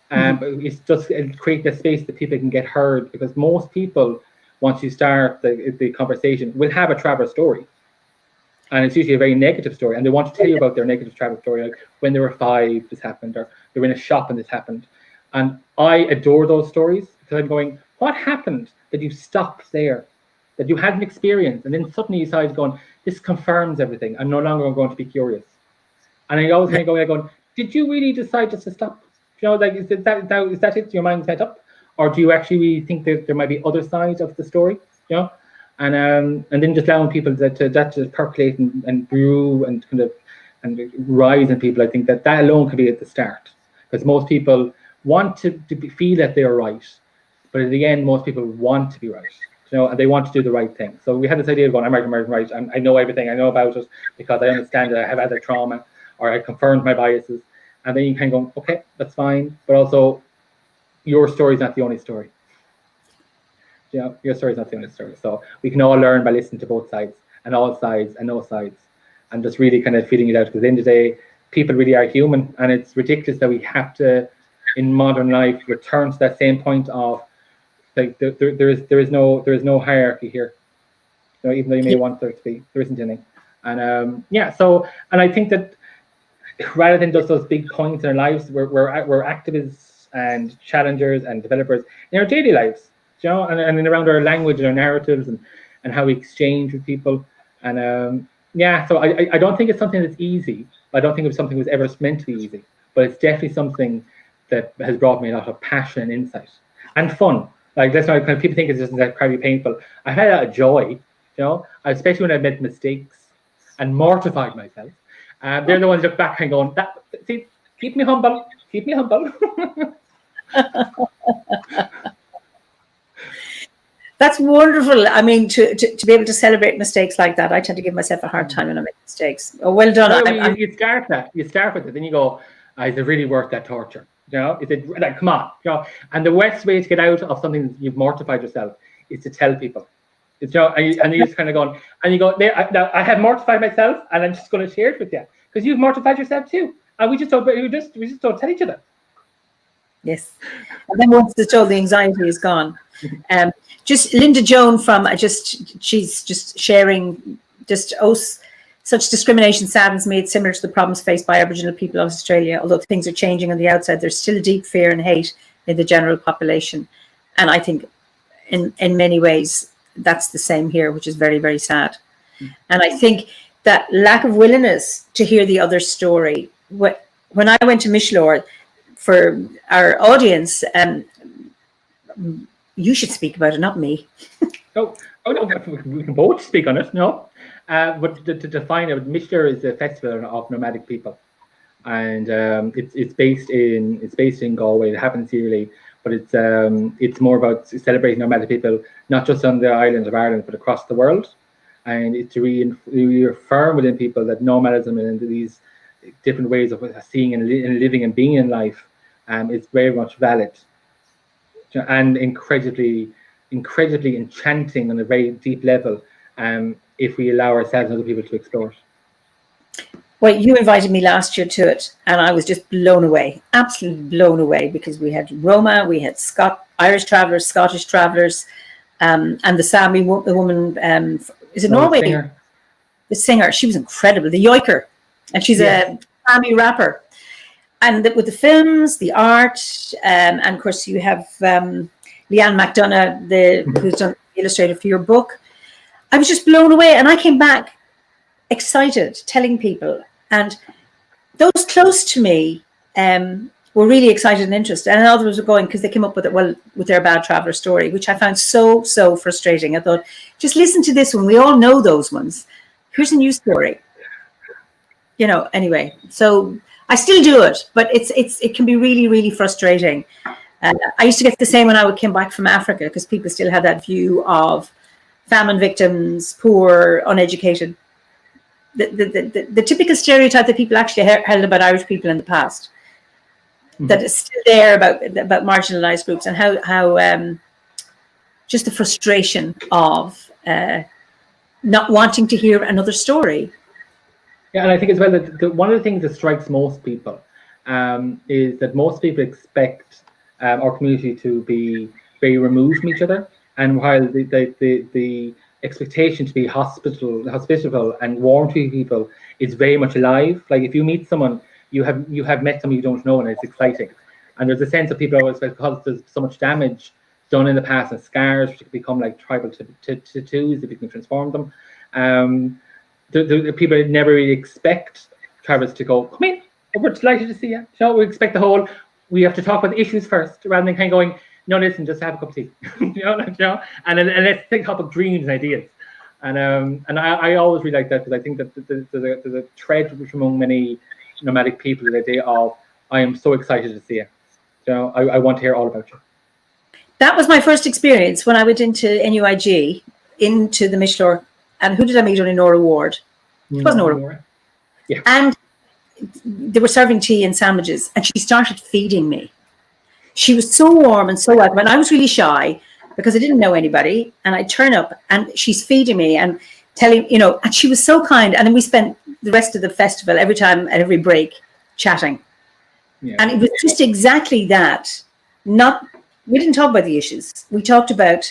It's just create the space that people can get heard, because most people, once you start the conversation, will have a traveller story. And it's usually a very negative story, and they want to tell you about their negative travel story, like when they were 5, this happened, or they were in a shop and this happened. And I adore those stories, because I'm going, what happened that you stopped there, that you had an experience, and then suddenly you started going, this confirms everything, I'm no longer going to be curious. And I always kind of going, did you really decide just to stop? You know, like, is that it? Your mind's set up, or do you actually really think that there might be other sides of the story? You know. And then just allowing people to percolate and brew and kind of and rise in people, I think that alone can be at the start, because most people want to feel that they're right, but in the end, most people want to be right, and they want to do the right thing. So we had this idea of going, I'm right, I know everything, I know about it because I understand that I have had a trauma, or I confirmed my biases, and then you kind of go, okay, that's fine, but also your story is not the only story. Your story is not the only story. So we can all learn by listening to both sides, and all sides and no sides, and just really kind of feeling it out. Because at the end of the day, people really are human, and it's ridiculous that we have to, in modern life, return to that same point of like there is no hierarchy here. Even though you may want there to be, there isn't any. And and I think that rather than just those big points in our lives, we're activists and challengers and developers in our daily lives, and around our language and our narratives and how we exchange with people. And so I don't think it's something that's easy. I don't think it's something that was ever meant to be easy, but it's definitely something that has brought me a lot of passion and insight and fun. Like, that's not kind of, people think it's just incredibly painful. I've had a lot of joy, especially when I've made mistakes and mortified myself. They're the ones that look back and going, see, keep me humble. That's wonderful. I mean, to be able to celebrate mistakes like that. I tend to give myself a hard time when I make mistakes. Oh, well done. You start with it, then you go, is it really worth that torture? Is it like, come on, And the best way to get out of something you've mortified yourself is to tell people. And you just kind of going, and you go, I have mortified myself, and I'm just going to share it with you because you've mortified yourself too, and we just don't tell each other. Yes, and then once the anxiety is gone. Just Linda Joan she's just sharing, such discrimination saddens me. It's similar to the problems faced by Aboriginal people of Australia. Although things are changing on the outside, there's still deep fear and hate in the general population, and I think in many ways that's the same here, which is very, very sad. And I think that lack of willingness to hear the other story. When I went to Mishlore, for our audience, you should speak about it, not me. Oh no, we can both speak on it. No, but to define it, Mishlore is a festival of nomadic people, and it's based in Galway. It happens yearly, but it's more about celebrating nomadic people, not just on the island of Ireland, but across the world. And it's to reaffirm within people that nomadism and these different ways of seeing and living and being in life is very much valid and incredibly enchanting on a very deep level if we allow ourselves and other people to explore it. Well, you invited me last year to it, and I was just blown away, absolutely blown away, because we had Roma, we had Irish travellers, Scottish travellers, and the Sami woman, is it Norway? Singer. The singer, she was incredible, the Yoiker, and she's a Sami rapper. And with the films, the art, and of course you have Leanne McDonough, who's done the illustrator for your book. I was just blown away, and I came back excited, telling people, and those close to me were really excited and interested, and others were going because they came up with it with their bad traveller story, which I found so frustrating. I thought, just listen to this one. We all know those ones. Here's a new story. Anyway, so I still do it, but it can be really, really frustrating. I used to get the same when I came back from Africa, because people still had that view of famine victims, poor, uneducated. The typical stereotype that people actually held about Irish people in the past, that is still there about marginalized groups, and how just the frustration of not wanting to hear another story. Yeah, and I think as well that one of the things that strikes most people is that most people expect our community to be very removed from each other, and while the expectation to be hospitable and warm to people is very much alive. Like, if you meet someone, you have met someone you don't know, and it's exciting. And there's a sense of people always, because there's so much damage done in the past and scars which can become like tribal tattoos if you can transform them. The people never really expect travelers to go, come in, we're delighted to see you. We expect we have to talk about the issues first, rather than kind of going, no, listen, just have a cup of tea, and let's think up of dreams and ideas. And I always really like that, because I think that there's a thread among many nomadic people the day of, I am so excited to see you. I want to hear all about you. That was my first experience when I went into NUIG, into the Michelor. And who did I meet? Only Nora Ward. It was Nora. Yeah. And they were serving tea and sandwiches, and she started feeding me. She was so warm and so welcome. And I was really shy because I didn't know anybody. And I turn up and she's feeding me and telling, and she was so kind. And then we spent the rest of the festival, every time at every break, chatting. Yeah. And it was just exactly that. We didn't talk about the issues. We talked about,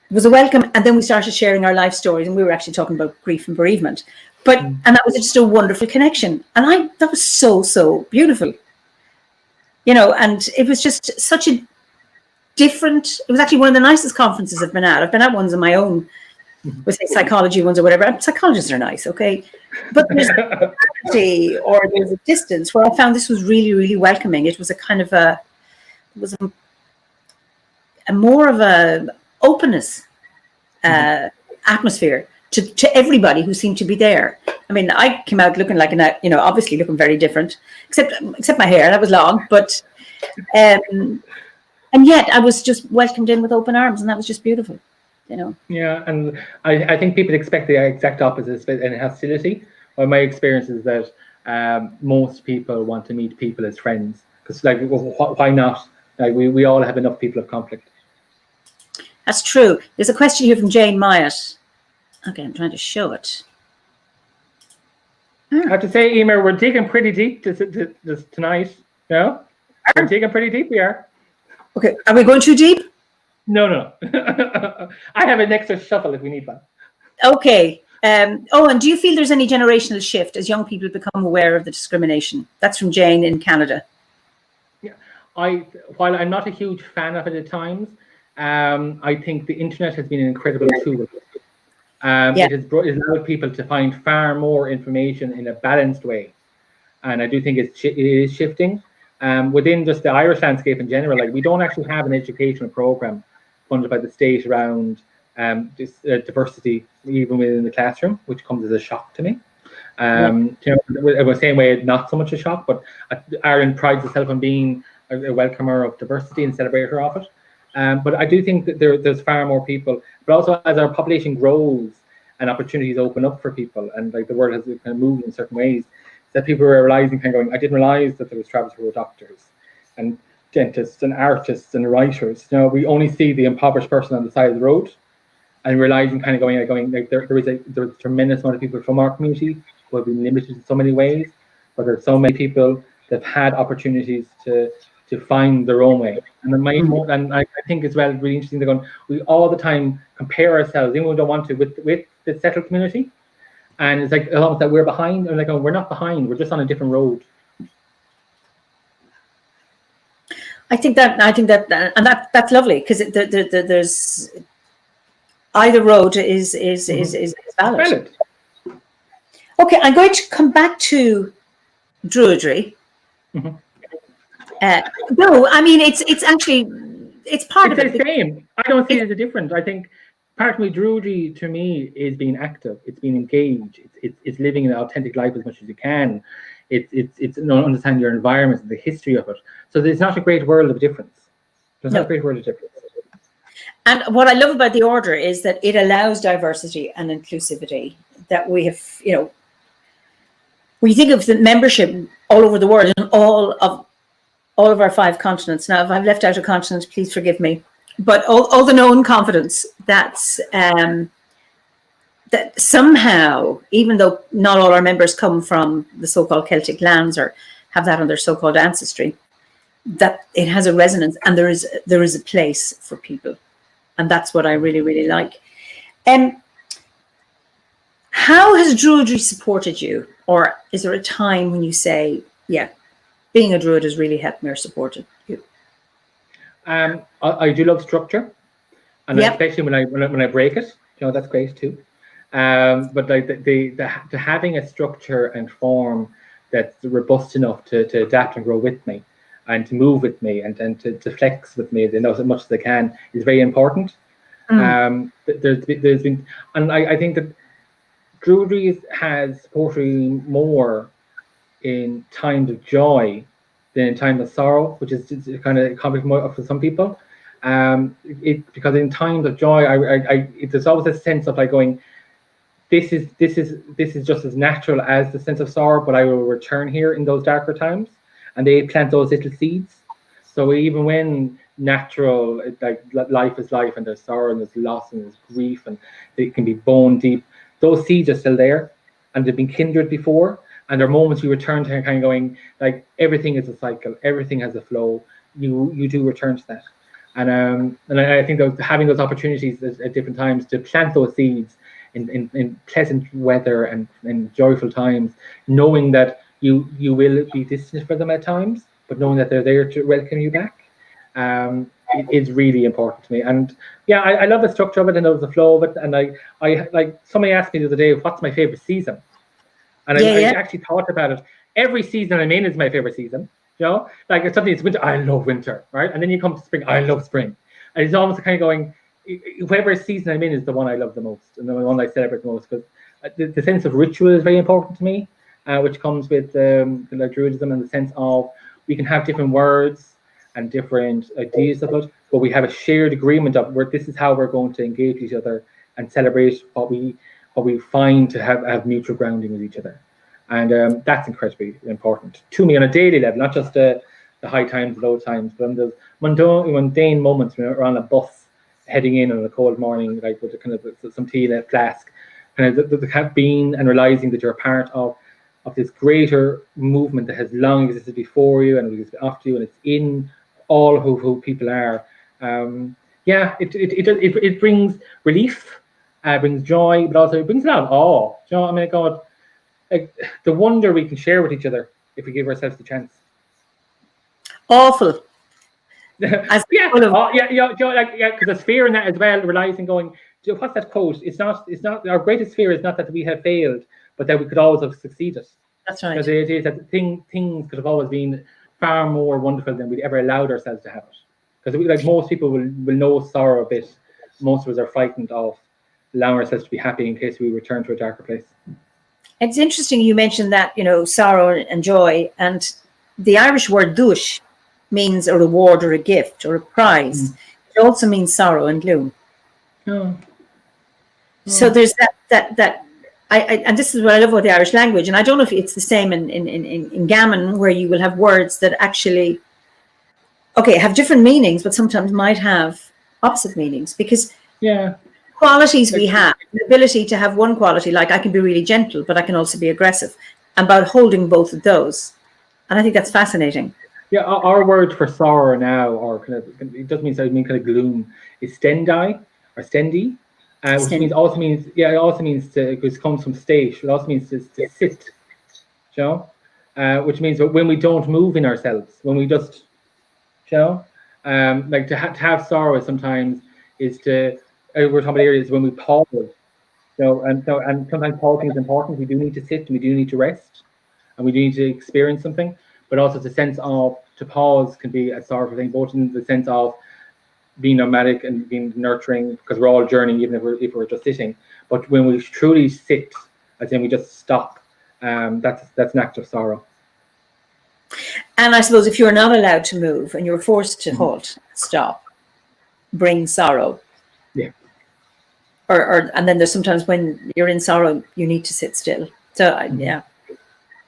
it was a welcome, and then we started sharing our life stories, and we were actually talking about grief and bereavement. And that was just a wonderful connection. And that was so, so beautiful. And it was just such a different, it was actually one of the nicest conferences I've been at. I've been at ones of my own, with say psychology ones or whatever. And psychologists are nice, okay? But there's or there's a distance where I found this was really, really welcoming. It was a kind of a more of a openness atmosphere to everybody who seemed to be there. I mean, I came out looking like obviously looking very different, except my hair, that was long, but and yet I was just welcomed in with open arms, and that was just beautiful, Yeah, and I think people expect the exact opposite in hostility. Well, my experience is that most people want to meet people as friends, because why not? We all have enough people of conflict. That's true. There's a question here from Jane Myatt. Okay, I'm trying to show it. I have to say, Eimear, we're digging pretty deep this tonight. No? We're digging pretty deep, we are. Okay, are we going too deep? No. I have an extra shuffle if we need one. Okay. And do you feel there's any generational shift as young people become aware of the discrimination? That's from Jane in Canada. Yeah, while I'm not a huge fan of it at times, I think the internet has been an incredible tool. It has allowed people to find far more information in a balanced way, and I do think it is shifting within just the Irish landscape in general. We don't actually have an educational program funded by the state around diversity, even within the classroom, which comes as a shock to me. In the same way, not so much a shock, but Ireland prides itself on being a welcomer of diversity and celebrator of it. But I do think that there's far more people, but also as our population grows and opportunities open up for people, and the world has kind of moved in certain ways, that people are realizing, kind of going, I didn't realize that there was travelers who were doctors and dentists and artists and writers. We only see the impoverished person on the side of the road, and realizing, kind of going, there's a tremendous amount of people from our community who have been limited in so many ways, but there's so many people that have had opportunities to find their own way. And I think as well, really interesting, we all the time compare ourselves, even when we don't want to, with the settled community. And it's almost that we're behind, and we're not behind, we're just on a different road. I think that, and that's lovely, because there's either road is valid. Okay, I'm going to come back to Druidry. No, I mean it's actually part of it. It's the same. I don't see it as a difference. I think part of Druidry to me is being active. It's being engaged. It's living an authentic life as much as you can. It's understanding your environment and the history of it. So there's not a great world of difference. There's not a great world of difference. And what I love about the order is that it allows diversity and inclusivity. That we have, when you think of the membership all over the world and all of our 5 continents. Now, if I've left out a continent, please forgive me. But all the known confidence, that's that somehow, even though not all our members come from the so-called Celtic lands or have that on their so-called ancestry, that it has a resonance, and there is a place for people, and that's what I really, really like. How has Druidry supported you, or is there a time when you say, yeah, being a Druid has really helped me or supported you? I do love structure, and especially when I break it, that's great too. But the having a structure and form that's robust enough to adapt and grow with me, and to move with me, and to flex with me, as much as I can, is very important. There's been, and I think that Druidry has poetry more in times of joy than in times of sorrow, which is kind of complicated for some people. Because in times of joy, there's always a sense of like going, this is just as natural as the sense of sorrow, but I will return here in those darker times, and they plant those little seeds. So even when natural, like life is life, and there's sorrow and there's loss and there's grief, and it can be bone deep, those seeds are still there, and they've been kindred before. And there are moments you return to kind of going, like, everything is a cycle, everything has a flow. You do return to that. And I think that having those opportunities at different times to plant those seeds in pleasant weather and joyful times, knowing that you will be distant for them at times, but knowing that they're there to welcome you back, it is really important to me. And yeah, I love the structure of it, and I love the flow of it. And I like, somebody asked me the other day, what's my favorite season? And I actually thought about it. Every season I'm in is my favorite season. You know, like if something is winter, I love winter, right? And then you come to spring, I love spring. And it's almost kind of going, whatever season I'm in is the one I love the most, and the one I celebrate the most, because the sense of ritual is very important to me, which comes with like Druidism, and the sense of we can have different words and different ideas of it, but we have a shared agreement of where this is how we're going to engage each other and celebrate what we find to have mutual grounding with each other. And that's incredibly important to me on a daily level, not just the high times, low times, but on those mundane moments when we're on a bus heading in on a cold morning, like with kind of some tea in a flask, kind of the being and realizing that you're a part of this greater movement that has long existed before you and existed after you, and it's in all who people are. It brings relief, brings joy, but also it brings a lot of awe. You know, I mean, God, like the wonder we can share with each other if we give ourselves the chance. Awful. Because there's fear in that as well. Realizing, going, what's that quote? It's not our greatest fear is not that we have failed, but that we could always have succeeded. That's right. Because it is that things could have always been far more wonderful than we'd ever allowed ourselves to have it. Because like most people will know sorrow a bit. Most of us are frightened of allowing ourselves to be happy in case we return to a darker place. It's interesting you mentioned that, you know, sorrow and joy, and the Irish word dúis means a reward or a gift or a prize. It also means sorrow and gloom. So there's that and this is what I love about the Irish language, and I don't know if it's the same in Gammon, where you will have words that actually have different meanings, but sometimes might have opposite meanings, because qualities we have, the ability to have one quality, like I can be really gentle, but I can also be aggressive, about holding both of those. And I think that's fascinating. Yeah, our word for sorrow now, or kind of, it doesn't mean sorrow, it means kind of gloom, is stendi or stendi, which also means to, because it comes from state, it also means to sit, you know, which means that when we don't move in ourselves, when we just, you know, like to have sorrow sometimes is to, we're talking about areas when we pause, you know, and sometimes pausing is important. We do need to sit and we do need to rest, and we do need to experience something. But also the sense of to pause can be a sorrowful thing, both in the sense of being nomadic and being nurturing, because we're all journeying, even if we're just sitting. But when we truly sit, as in we just stop, that's an act of sorrow. And I suppose if you're not allowed to move and you're forced to halt, stop, bring sorrow. Yeah. And then there's sometimes when you're in sorrow, you need to sit still. So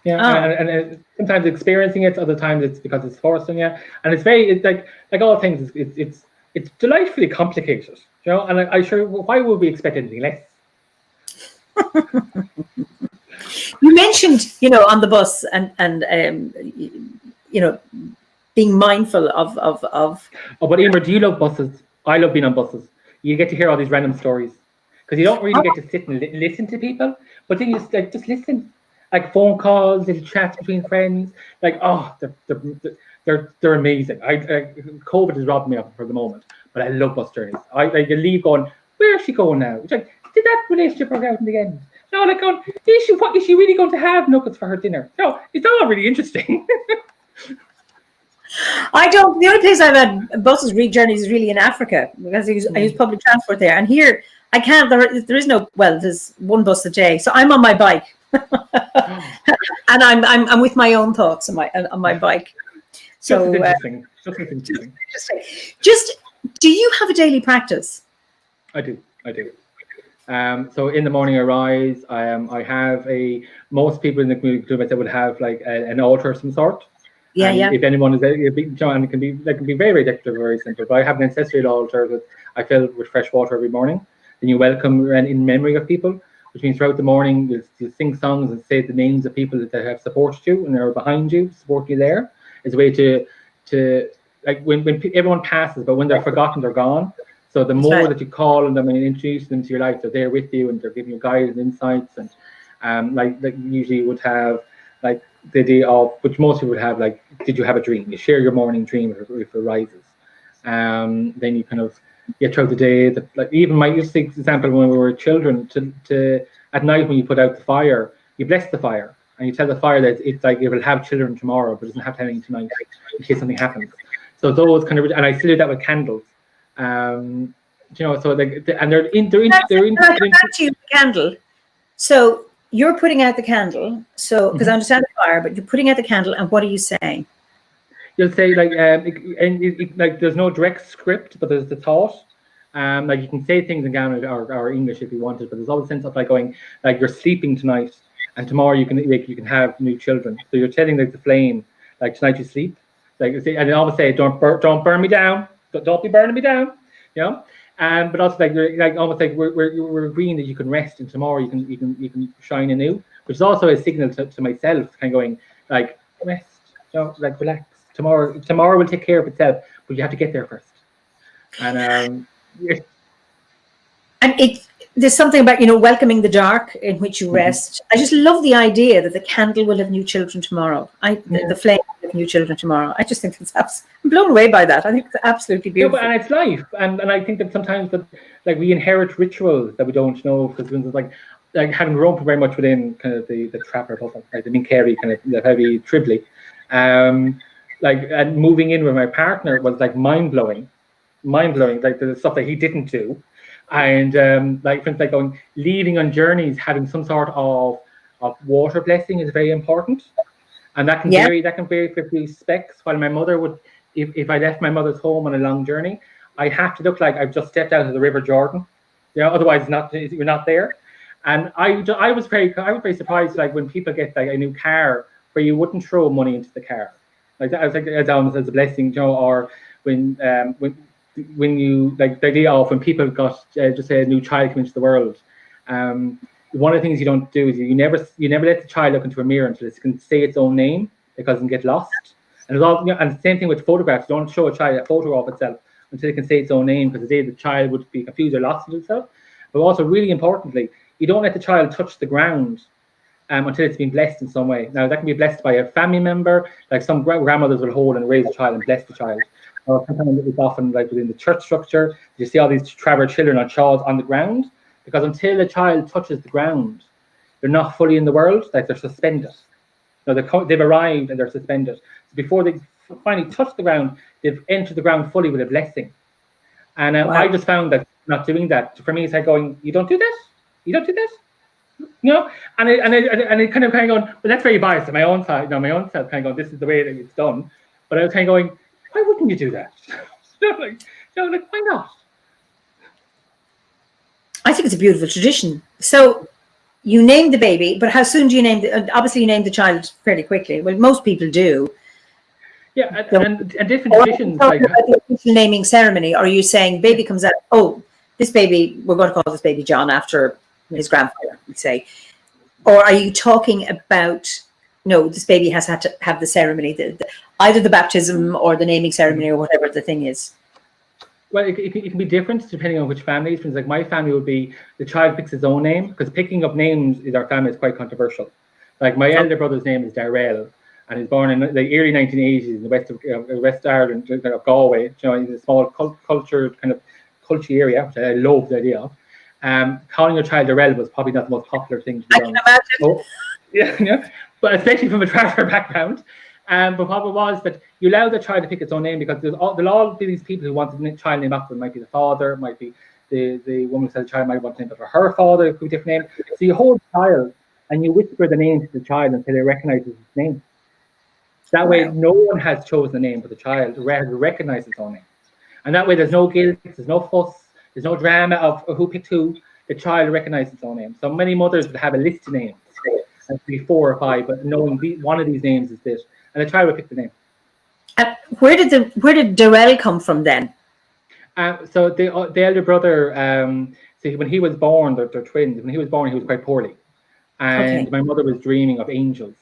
and sometimes experiencing it, other times it's because it's forced on you, and it's like all things. It's delightfully complicated, you know. And I sure, why would we expect anything less? You mentioned, you know, on the bus and you know, being mindful of. Oh, but Eimear, do you love buses? I love being on buses. You get to hear all these random stories because you don't really get to sit and listen to people, but then you just listen. Like phone calls, little chats between friends, like they're amazing. COVID has robbed me of it for the moment, but I love bus journeys. I leave going, where is she going now? It's like, did that relationship work out in the end? No, like going, what is she really going to have nuggets for her dinner? No, it's all really interesting. I don't. The only place I've had buses read journeys is really in Africa because I use public transport there. And here I can't. There is no. Well, there's one bus a day, so I'm on my bike, and I'm with my own thoughts on my bike. So interesting. Interesting. Just do you have a daily practice? I do. So in the morning I rise. I have most people in the community that would have like an altar of some sort. Yeah. If anyone is, and it can be very, very decorative, very simple. But I have an ancestral altar that I fill with fresh water every morning. Then you welcome and in memory of people, which means throughout the morning you sing songs and say the names of people that have supported you and are behind you, support you there. It's a way to like when everyone passes, but when they're forgotten, they're gone. So the more that you call on them and introduce them to your life, they're there with you and they're giving you guidance and insights. And like usually you would have like the idea of, which most people would have, like, did you have a dream? You share your morning dream if it arises. Then you kind of get throughout the day. Like even my example when we were children, to at night when you put out the fire, you bless the fire and you tell the fire that it's like it will have children tomorrow, but it doesn't have to have anything tonight in case something happens. So those kind of, and I still do that with candles. So like, and they're in the candle. So you're putting out the candle. So because I understand the fire, but you're putting out the candle, and what are you saying? You'll say like, like there's no direct script, but there's the thought. Like you can say things in Gaelic or English if you wanted, but there's all the sense of like going, like you're sleeping tonight, and tomorrow you can have new children. So you're telling like the flame, like tonight you sleep, like, and they always say, don't burn me down, don't be burning me down, you know. But also like you're like almost like we're agreeing that you can rest, and tomorrow you can shine anew, which is also a signal to myself, kind of going like rest, like relax. Tomorrow will take care of itself, but you have to get there first. And there's something about welcoming the dark in which you rest. I just love the idea that the candle will have new children tomorrow. The flame will have new children tomorrow. I just think I'm blown away by that. I think it's absolutely beautiful. And it's life, and I think that sometimes that like we inherit rituals that we don't know, because like having grown up very much within kind of the trapper public, like the Minkerry kind of the heavy Tribly, and moving in with my partner was like mind blowing, like the stuff that he didn't do. And like for instance, like going leaving on journeys, having some sort of water blessing is very important, and that can vary. That can vary for specs. While my mother would, if I left my mother's home on a long journey, I have to look like I've just stepped out of the River Jordan. Otherwise you're not there. And I was very surprised, like when people get like a new car where you wouldn't throw money into the car, like that. I was like as almost as a blessing, or when you like the idea of when people got just say a new child come into the world, one of the things you don't do is you never let the child look into a mirror until it can say its own name, because it can get lost. And it's all, and the same thing with photographs. You don't show a child a photo of itself until it can say its own name, because the child would be confused or lost in itself. But also, really importantly, you don't let the child touch the ground until it's been blessed in some way. Now that can be blessed by a family member, like some grandmothers will hold and raise a child and bless the child. Or sometimes it's often like within the church structure, you see all these trapper children on shawls on the ground, because until a child touches the ground, they're not fully in the world, like they're suspended. Now they've arrived and they're suspended. So before they finally touch the ground, they've entered the ground fully with a blessing. And I just found that not doing that, for me, it's like going, you don't do this? You don't do this? And it kind of going, well, that's very biased on my own side. My own self kind of going, this is the way that it's done. But I was kind of going, why wouldn't you do that? like why not? I think it's a beautiful tradition. So you name the baby, but how soon do you name obviously you name the child fairly quickly. Well, most people do. Yeah, and different traditions. Like the naming ceremony, or are you saying baby comes out, this baby, we're going to call this baby John after his grandfather, we say. Or are you talking about, no, this baby has had to have the ceremony, either the baptism or the naming ceremony or whatever the thing is? Well, it can be different depending on which family. For instance, like my family would be the child picks his own name, because picking up names in our family is quite controversial. Like my elder brother's name is Darrell, and he's born in the early 1980s in the West Ireland, of Galway. In a small culture area, which I love the idea of. Calling your child Darrell was probably not the most popular thing to do. I can imagine. Yeah, but especially from a trapper background. But what it was that you allow the child to pick its own name, because there'll all be these people who want the child name after them. It might be the father, it might be the woman who said the child might want to name after her father, it could be a different name. So you hold the child and you whisper the name to the child until it recognizes its name. That way, no one has chosen the name but the child to recognize its own name. And that way, there's no guilt, there's no fuss, there's no drama of who picked who. The child recognizes its own name. So many mothers would have a list of names, and be 4 or 5, but knowing one of these names is this, and the child would pick the name. Where did Darrell come from then? So the elder brother, so when he was born, they're twins. When he was born, he was quite poorly, and my mother was dreaming of angels.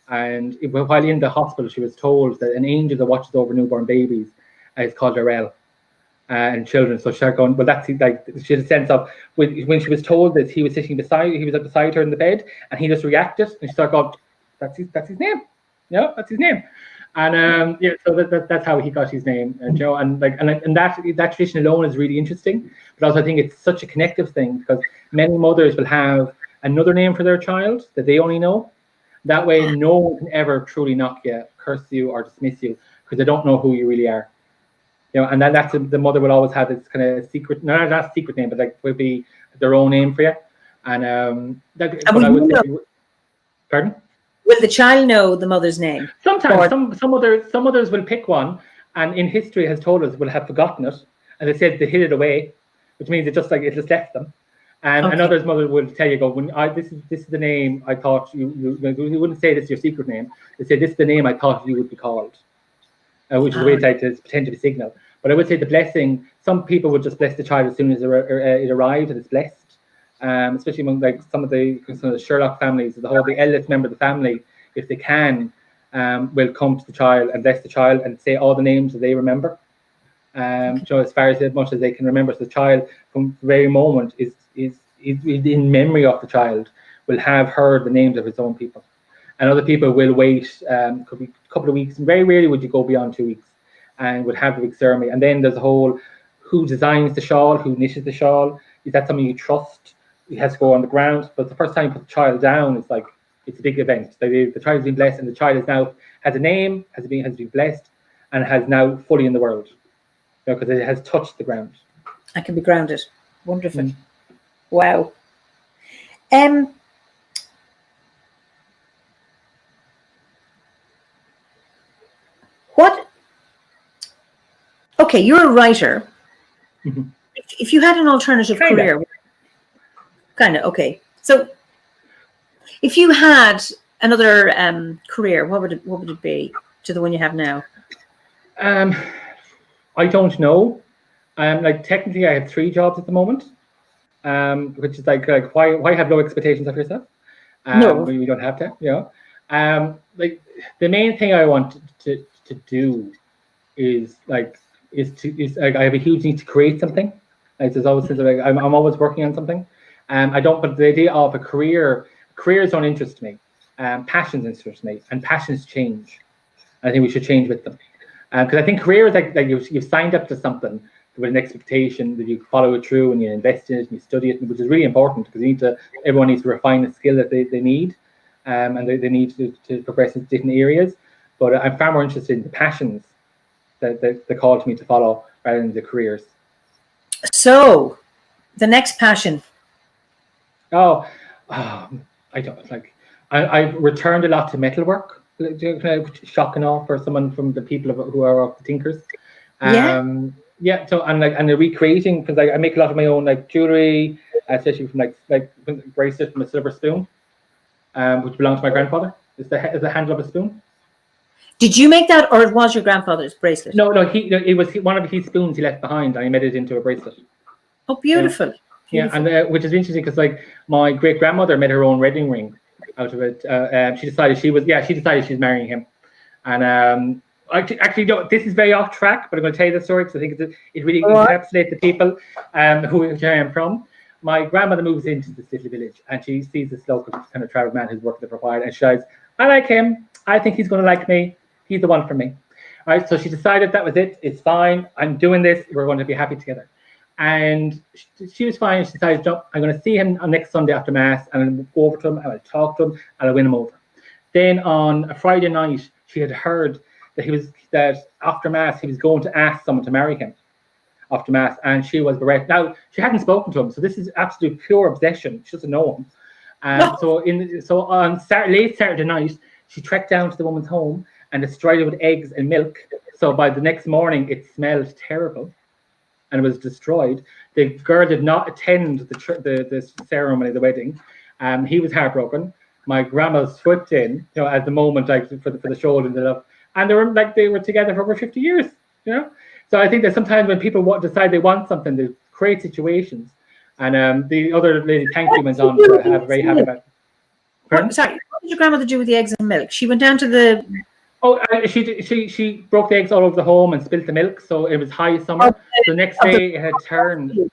And while in the hospital, she was told that an angel that watches over newborn babies is called Darrell, and children. So she started going, well, that's like, she had a sense of when she was told this, he was beside her in the bed, and he just reacted, and she started going, that's his name. Yeah, that's his name. And so that's how he got his name, and that tradition alone is really interesting. But also, I think it's such a connective thing, because many mothers will have another name for their child that they only know. That way, no one can ever truly knock you, curse you, or dismiss you, because they don't know who you really are. And that's the mother will always have this kind of secret, not secret name, but like would be their own name for you. And pardon? Will the child know the mother's name? Sometimes some others will pick one, and in history has told us will have forgotten it, and they said they hid it away, which means it just left them. And others mother will tell you, this is the name I thought you wouldn't say this is your secret name. They say this is the name I thought you would be called, which is a way to pretend to be signal. But I would say the blessing, some people would just bless the child as soon as it arrived and it's blessed. Especially among some of the Sherlock families, the eldest member of the family, if they can, will come to the child and bless the child and say all the names that they remember. As far as much as they can remember. So the child, from the very moment, is in memory of the child, will have heard the names of his own people. And other people will wait, could be a couple of weeks. And very rarely would you go beyond 2 weeks, and would have the big ceremony. And then there's a whole, who designs the shawl, who knits the shawl. Is that something you trust? It has to go on the ground. But the first time you put the child down, it's a big event. The child has been blessed, and the child has a name, has been blessed, and has now fully in the world, because it has touched the ground. I can be grounded. Wonderful. Wow. Okay, you're a writer. If you had an alternative career, so if you had another career, what would it be to the one you have now? I don't know. Technically, I have 3 jobs at the moment, which is why have low expectations of yourself? No, you don't have to. The main thing I want to do is I have a huge need to create something. There's always I'm always working on something. But the idea of a careers don't interest me. Passions interest me, and passions change. I think we should change with them. Because I think careers you've signed up to something with an expectation that you follow it through, and you invest in it and you study it, which is really important, because everyone needs to refine the skill that they need, and they need to progress in different areas. But I'm far more interested in the passions that call to me to follow, rather than the careers. So, the next passion. I don't I returned a lot to metalwork. Shocking off for someone from the people who are of the thinkers. So and recreating, because I make a lot of my own jewelry, especially from bracelet from a silver spoon, which belonged to my grandfather. It's the handle of a spoon. Did you make that, or it was your grandfather's bracelet? No, it was one of his spoons he left behind, and I made it into a bracelet. Oh, beautiful. Yeah, and which is interesting, because my great grandmother made her own wedding ring out of it. She decided she was marrying him, and actually, no, this is very off track, but I'm going to tell you the story, because I think it really encapsulates the people which I am from. My grandmother moves into this little village, and she sees this local kind of traveled man who's working there for a while, and she says, "I like him. I think he's going to like me. He's the one for me." All right, so she decided that was it. It's fine. I'm doing this. We're going to be happy together. And she was fine. She decided, no, I'm going to see him on next Sunday after Mass, and I'll go over to him, I will talk to him, and I'll win him over. Then on a Friday night, she had heard that after Mass he was going to ask someone to marry him after Mass, and she was bereft. Now she hadn't spoken to him, so this is absolute pure obsession. She doesn't know him. So on late Saturday night, she trekked down to the woman's home and destroyed it with eggs and milk. So by the next morning, it smelled terrible and was destroyed. The girl did not attend the ceremony, the wedding. He was heartbroken. My grandma swept in, at the moment, like for the shoulder and the love, and they were together for over 50 years. So I think that sometimes when people decide they want something, they create situations. And the other lady, thankfully, went on to have a very happy about it. Sorry, what did your grandmother do with the eggs and milk? She went down to the... Oh, she broke the eggs all over the home and spilt the milk. So it was high summer. So the next day it had turned.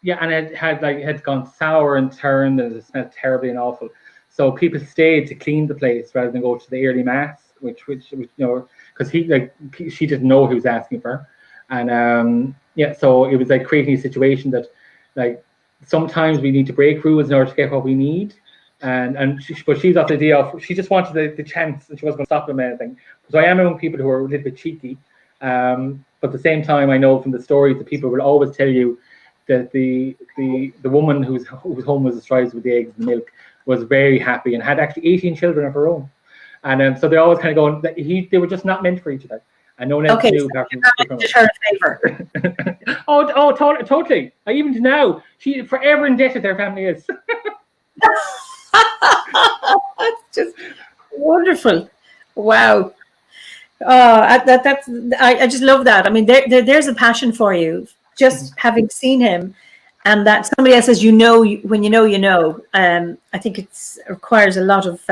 Yeah, and it had gone sour and turned, and it smelled terribly and awful. So people stayed to clean the place rather than go to the early Mass, which because she didn't know who was asking for her. And so it was like creating a situation that sometimes we need to break rules in order to get what we need. But she's off the idea of, she just wanted the chance, and she wasn't going to stop them or anything. So I am among people who are a little bit cheeky. But at the same time, I know from the stories that people will always tell you that the woman whose home was destroyed with the eggs and the milk was very happy and had actually 18 children of her own. And so they're always kind of going that they were just not meant for each other. And no one else knew. So did her a favor. Totally. Even now, she forever indebted their family is. That's just wonderful. Wow. I just love that. I mean, there's a passion for you, just having seen him, and that somebody else says, when you know. I think it requires a lot of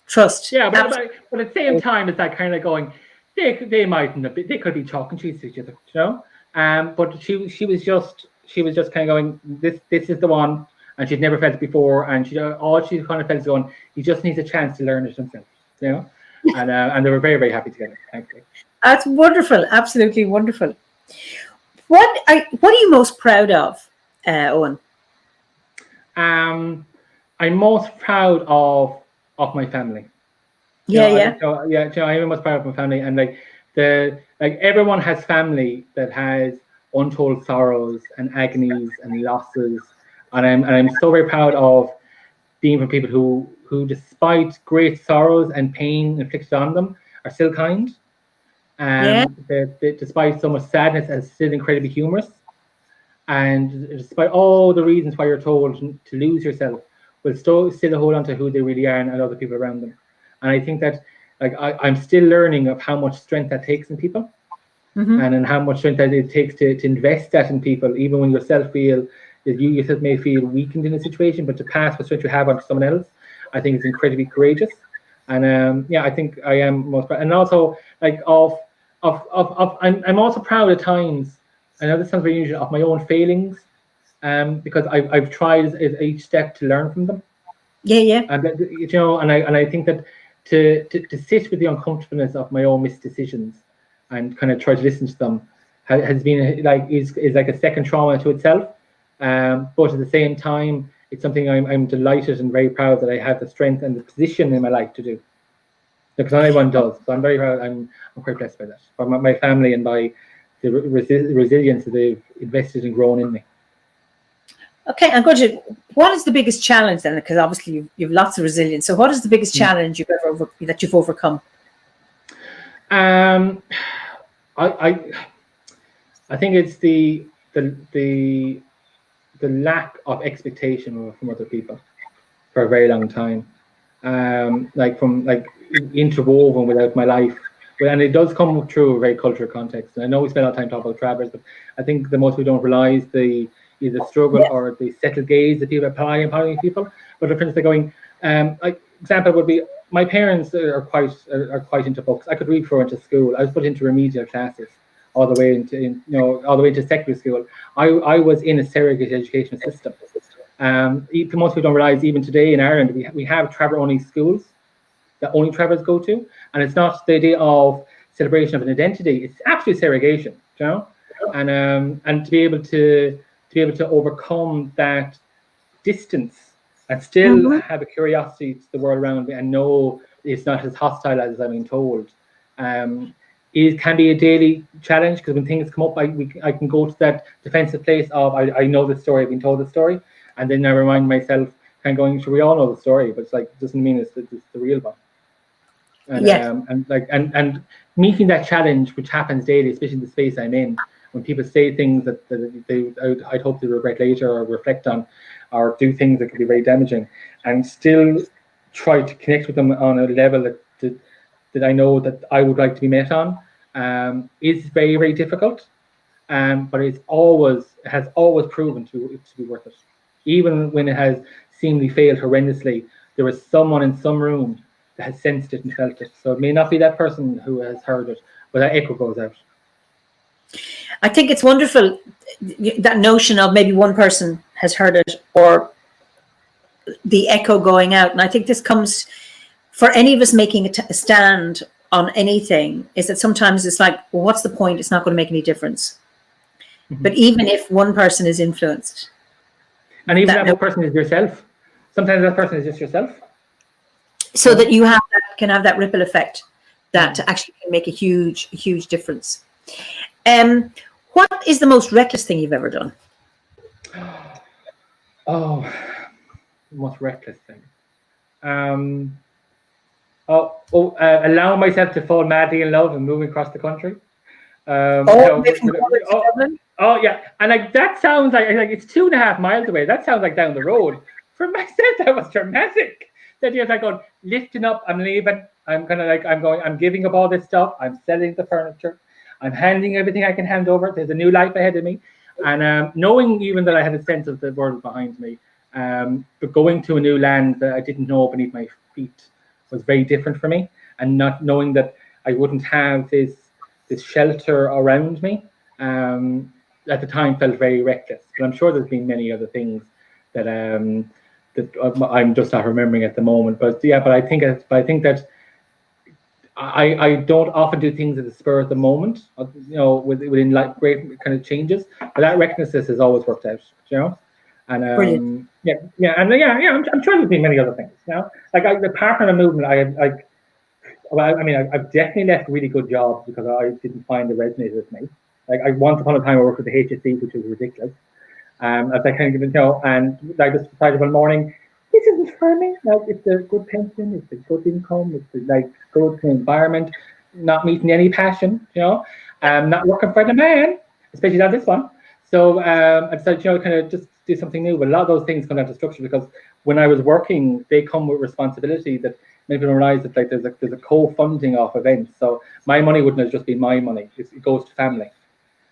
trust. Yeah, but at the same time, it's that kind of going, they mightn't have been, they could be talking to each other, But she was just kind of going, this is the one. And she'd never felt it before, and all she kind of felt is going, he just needs a chance to learn it himself, And they were very, very happy together, thankfully. That's wonderful, absolutely wonderful. What are you most proud of, Oein? I'm most proud of my family. I am most proud of my family, and everyone has family that has untold sorrows and agonies and losses. And I'm so very proud of being from people who despite great sorrows and pain inflicted on them, are still kind. And that despite so much sadness, are still incredibly humorous. And despite all the reasons why you're told to lose yourself, will still hold on to who they really are and other people around them. And I think that I'm still learning of how much strength that takes in people, and how much strength that it takes to invest that in people, even when yourself feel that you yourself may feel weakened in a situation, but to pass the strength you have onto someone else, I think it's incredibly courageous. And I think I am most proud. And also I'm also proud at times, I know this sounds very unusual, of my own failings, because I've tried each step to learn from them. Yeah. And and I think that to sit with the uncomfortableness of my own missed decisions and kind of try to listen to them has been is like a second trauma to itself. But at the same time, it's something I'm delighted and very proud that I have the strength and the position in my life to do. Because not everyone does. So I'm very proud. I'm quite blessed by that. By my family and by the resilience that they've invested and grown in me. Okay, I'm going to. What is the biggest challenge then? Because obviously you've lots of resilience. So what is the biggest challenge you've overcome? I think it's the lack of expectation from other people for a very long time, interwoven without my life. And it does come through a very cultural context. And I know we spend a lot of time talking about travelers, but I think the most we don't realize the struggle or the settled gaze that people apply upon people. But for instance, they're going, example would be, my parents are quite into books. I could read for into school. I was put into remedial classes all the way into secondary school. I was in a segregated education system. Most people don't realize, even today in Ireland, we have traveller-only schools that only travellers go to, and it's not the idea of celebration of an identity. It's actually segregation, and to be able to overcome that distance and still have a curiosity to the world around me and know it's not as hostile as I'm being told. It can be a daily challenge, because when things come up, I can go to that defensive place of I know the story, I've been told the story, and then I remind myself, kind of going, sure, we all know the story, but it's like, doesn't mean it's the real one. And and meeting that challenge, which happens daily, especially in the space I'm in, when people say things that I'd hope they regret later or reflect on, or do things that could be very damaging, and still try to connect with them on a level that I know that I would like to be met on, is very, very difficult. But has always proven to be worth it. Even when it has seemingly failed horrendously, there was someone in some room that has sensed it and felt it. So it may not be that person who has heard it, but that echo goes out. I think it's wonderful, that notion of maybe one person has heard it, or the echo going out. And I think this comes for any of us making a stand on anything, is that sometimes it's like, well, what's the point? It's not going to make any difference. But even if one person is influenced, and even that person is yourself, sometimes that person is just yourself, so that you can have that ripple effect that actually can make a huge difference. What is the most reckless thing you've ever done? Oh, the most reckless thing. Allowing myself to fall madly in love and moving across the country. Oh yeah, and like that sounds like it's 2.5 miles away. That sounds like down the road. For myself, that was dramatic. That you're like going, lifting up, I'm leaving. I'm giving up all this stuff. I'm selling the furniture. I'm handing everything I can hand over. There's a new life ahead of me, and knowing even that I had a sense of the world behind me, but going to a new land that I didn't know beneath my feet was very different for me, and not knowing that I wouldn't have this shelter around me, at the time felt very reckless. But I'm sure there's been many other things that I'm just not remembering at the moment. But yeah, but I think that I don't often do things at the spur of the moment, within like great kind of changes. But that recklessness has always worked out, And Brilliant. I'm sure there's been many other things. Like the partner movement, I've definitely left really good jobs because I didn't find it resonated with me. Like once upon a time I worked with the HSE, which was ridiculous. As I kind of and I just decided one morning, this isn't for me. Like it's a good pension, it's a good income, it's a good environment, not meeting any passion, not working for the man, especially not this one. So I decided, kind of just do something new. But a lot of those things come down to structure, because when I was working, they come with responsibility that many people realize that there's a co-funding of events. So my money wouldn't have just been my money; it goes to family,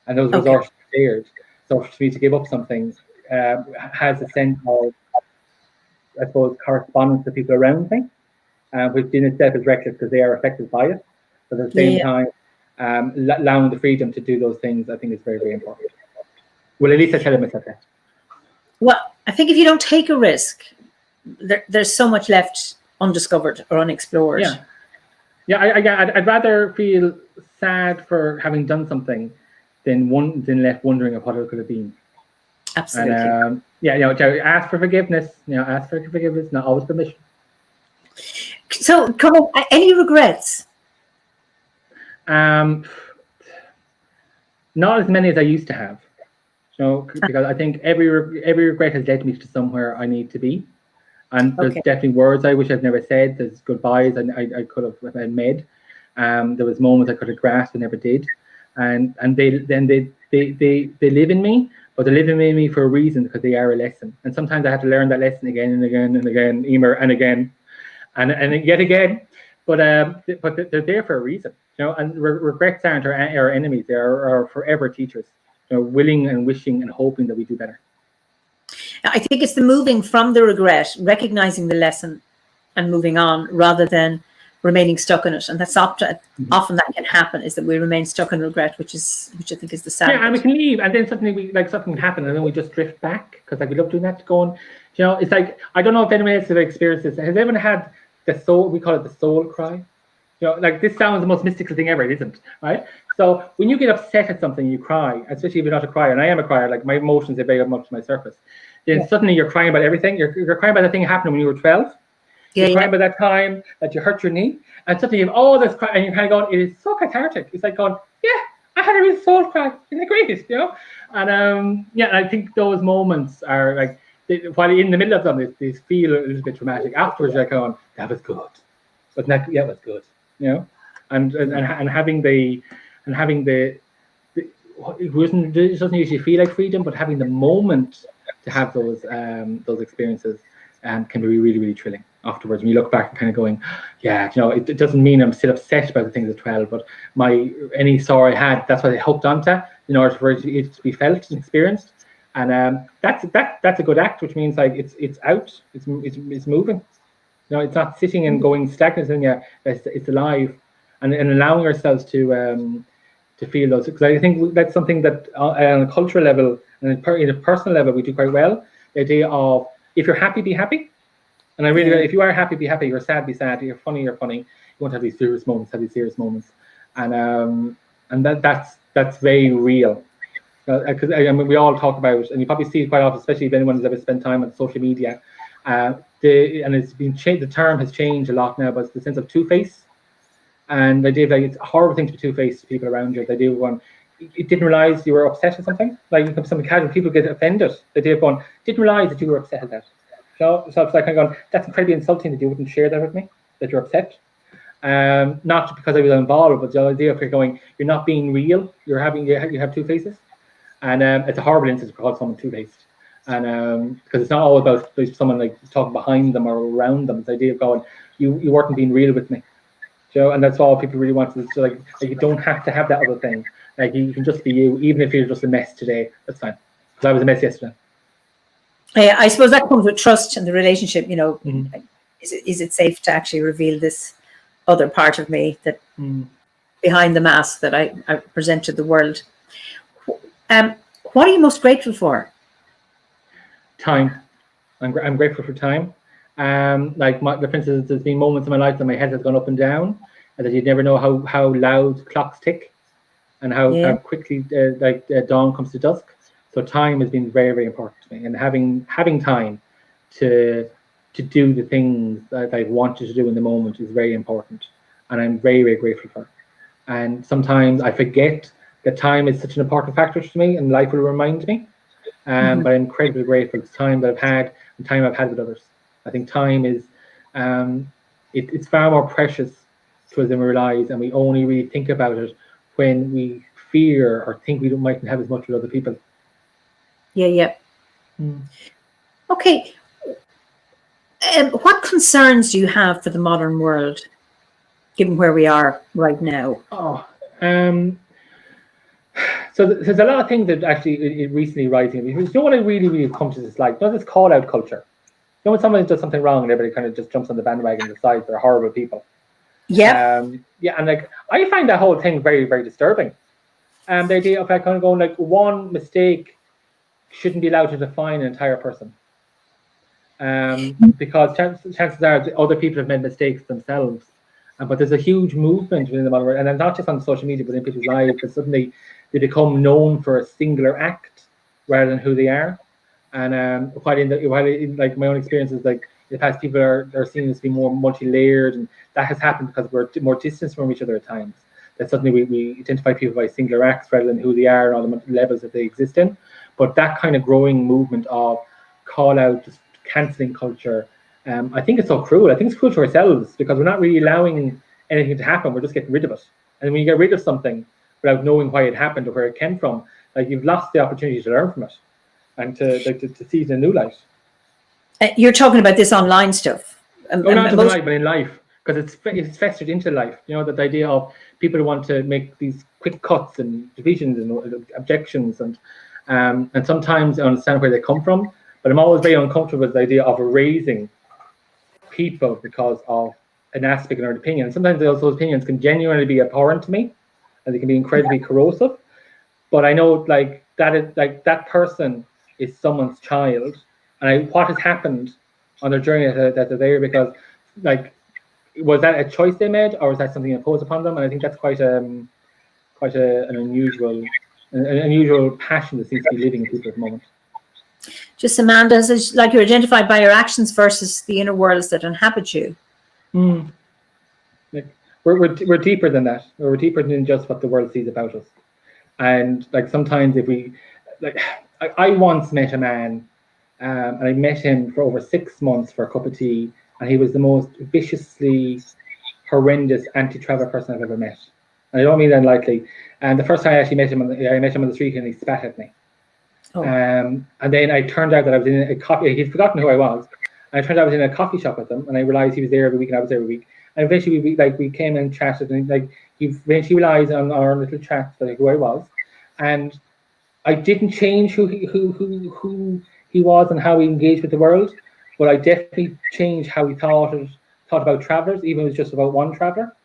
and those resources are shared. So for me to give up something has a sense of, I suppose, correspondence to people around me, which in itself is reckless because they are affected by it. But at the same time, allowing the freedom to do those things, I think, is very, very important. Well, at least I tell myself that. Well, I think if you don't take a risk, there's so much left undiscovered or unexplored. I'd rather feel sad for having done something than left wondering of what it could have been. Absolutely. And ask for forgiveness. Ask for forgiveness, not always permission. So, come on, any regrets? Not as many as I used to have. Because I think every regret has led me to somewhere I need to be. And there's definitely words I wish I'd never said. There's goodbyes I could have made. There was moments I could have grasped and never did. And they live in me, but they live in me for a reason, because they are a lesson. And sometimes I have to learn that lesson again and again and again, Eimear, and again, and yet again. But they're there for a reason, And regrets aren't our enemies; they are forever teachers, willing and wishing and hoping that we do better. I think it's the moving from the regret, recognizing the lesson, and moving on, rather than remaining stuck in it. And that's often that can happen, is that we remain stuck in regret, which I think is the sad. Yeah, and we can leave, and then something can happen, and then we just drift back, because we love doing that. It's like, I don't know if anyone else has experienced this. Has anyone had the soul? We call it the soul cry. This sounds the most mystical thing ever, it isn't, right? So when you get upset at something, you cry, especially if you're not a crier, and I am a crier, like my emotions are very much my surface. Then suddenly you're crying about everything. You're crying about the thing happening when you were 12. You're crying about that time that you hurt your knee, and suddenly you have all this cry, and you're kind of going, it is so cathartic. It's like going, yeah, I had a real soul cry. Isn't it great? You know? And yeah, I think those moments are like, while in the middle of them, they feel a little bit dramatic. Afterwards, you're going, that was good. But that, yeah, it was good. You know? And having the it doesn't usually feel like freedom, but having the moment to have those experiences can be really, really thrilling afterwards. When you look back and kind of going, yeah, you know, it doesn't mean I'm still upset about the things at 12, but any sorrow I had, that's what I hooked onto in order for it to be felt and experienced. And that's a good act, which means like it's out, it's moving. You know, it's not sitting and going stagnant in you. It's alive, and allowing ourselves to feel those, because I think that's something that on a cultural level and in a personal level we do quite well. The idea of, if you're happy, be happy. And I really, if you are happy, be happy. You're sad, be sad. You're funny, you're funny. You won't have these serious moments, have these serious moments. And that's very real. Because I mean, we all talk about, and you probably see it quite often, especially if anyone has ever spent time on social media. And it's been changed. The term has changed a lot now, but it's the sense of two-face. And the idea of, like, it's a horrible thing to be two-faced to people around you. The idea of going, you didn't realize you were upset at something. Like, you come to some casual, people get offended. The idea of going, didn't realize that you were upset at that. So it's like kind of going, that's incredibly insulting that you wouldn't share that with me, that you're upset. Not because I was involved, but the idea of going, you're not being real. You have two faces, and it's a horrible instance to call someone two-faced. And because it's not all about someone like talking behind them or around them. It's the idea of going, you weren't being real with me. So, and that's all people really want, is to like you don't have to have that other thing. Like, you can just be you, even if you're just a mess today. That's fine. Because I was a mess yesterday. I suppose that comes with trust in the relationship. You know, is it safe to actually reveal this other part of me that behind the mask that I present to the world? What are you most grateful for? Time. I'm grateful for time. Like, for instance, there's been moments in my life that my head has gone up and down, and that you'd never know how loud clocks tick, and how quickly dawn comes to dusk. So time has been very, very important to me, and having time to do the things that I wanted to do in the moment is very important, and I'm very, very grateful for it. And sometimes I forget that time is such an important factor to me, and life will remind me. But I'm incredibly grateful for the time that I've had and time I've had with others. I think time is it's far more precious to us than we realize, and we only really think about it when we fear or think we mightn't have as much with other people. Yeah. Okay. What concerns do you have for the modern world, given where we are right now? So there's a lot of things that actually recently rising. You know what I really come to dislike? You know, this call out culture. You know, when someone does something wrong and everybody kind of just jumps on the bandwagon and decides they're horrible people. Yeah. And like, I find that whole thing very, very disturbing. The idea of like kind of going, like, one mistake shouldn't be allowed to define an entire person. Because chances are other people have made mistakes themselves. But there's a huge movement within the modern world, and not just on social media, but in people's lives, that suddenly they become known for a singular act rather than who they are. And while in like my own experiences, like in the past, people are seen as being more multi-layered, and that has happened because we're more distant from each other at times. That suddenly we identify people by singular acts rather than who they are and all the levels that they exist in. But that kind of growing movement of call out, just cancelling culture, I think it's so cruel. I think it's cruel to ourselves, because we're not really allowing anything to happen. We're just getting rid of it. And when you get rid of something without knowing why it happened or where it came from, like, you've lost the opportunity to learn from it and to see it in a new light. You're talking about this online stuff. Not just in life, but in life, because it's festered into life. You know, that the idea of people who want to make these quick cuts and divisions and objections, and sometimes I understand where they come from, but I'm always very uncomfortable with the idea of erasing people because of an aspect of their opinion. And sometimes those opinions can genuinely be abhorrent to me, and they can be incredibly corrosive. But I know, like, that person is someone's child, and what has happened on their journey that they're there, because, like, was that a choice they made, or was that something imposed upon them? And I think that's quite quite an unusual passion that seems to be living in people at the moment. Just Amanda, is like you're identified by your actions versus the inner worlds that inhabit you. Like we're deeper than that. We're deeper than just what the world sees about us. And like sometimes if we, like I once met a man, and I met him for over 6 months for a cup of tea, and he was the most viciously horrendous anti-traveler person I've ever met. And I don't mean that lightly. And the first time I actually met him, I met him on the street and he spat at me. Oh. And then I turned out that I was in a coffee. He'd forgotten who I was. And I turned out I was in a coffee shop with him, and I realized he was there every week and I was there every week. And eventually we came and chatted, and like he eventually realized on our little chat like who I was. And I didn't change who he was and how he engaged with the world, but I definitely changed how he thought about travelers, even if it was just about one traveler,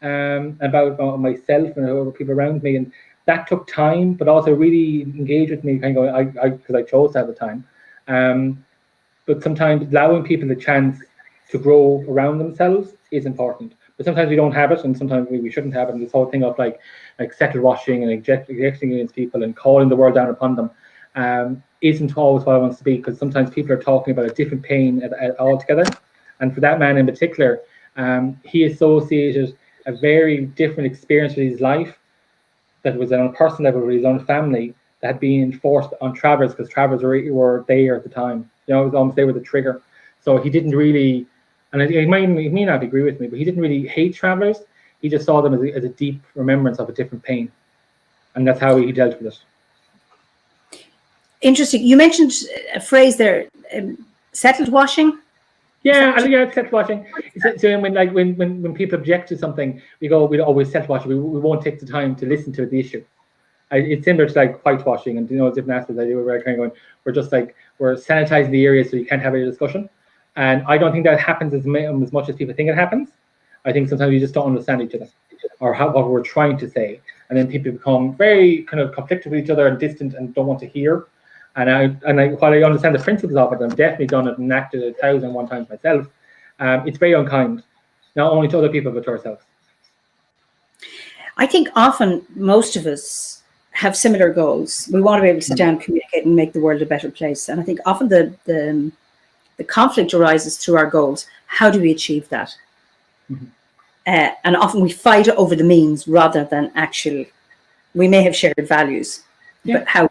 about myself and other people around me. And that took time, but also really engaged with me, kind of because I chose to have the time. But sometimes allowing people the chance to grow around themselves is important. But sometimes we don't have it, and sometimes we shouldn't have it. And this whole thing of like settle washing and ejecting against people and calling the world down upon them isn't always what I want to be, because sometimes people are talking about a different pain altogether. And for that man in particular, he associated a very different experience with his life that was on a personal level with his own family that had been forced on travelers, because travelers were there at the time. You know, it was almost they were the trigger. So he didn't really, and he may not agree with me, but he didn't really hate travelers. He just saw them as a deep remembrance of a different pain. And that's how he dealt with it. Interesting. You mentioned a phrase there, settled washing. Yeah, settled washing. So when people object to something, we always settle washing. We won't take the time to listen to the issue. It's similar to like whitewashing and different aspects. We're kind of going, we're sanitizing the area so you can't have a discussion. And I don't think that happens as much as people think it happens. I think sometimes we just don't understand each other or what we're trying to say, and then people become very kind of conflicted with each other and distant and don't want to hear. And while I understand the principles of it, I've definitely done it and acted 1,001 times myself. It's very unkind, not only to other people but to ourselves. I think often most of us have similar goals. We want to be able to sit down, communicate, and make the world a better place. And I think often the conflict arises through our goals. How do we achieve that? Mm-hmm. And often we fight over the means rather than actually. We may have shared values, but how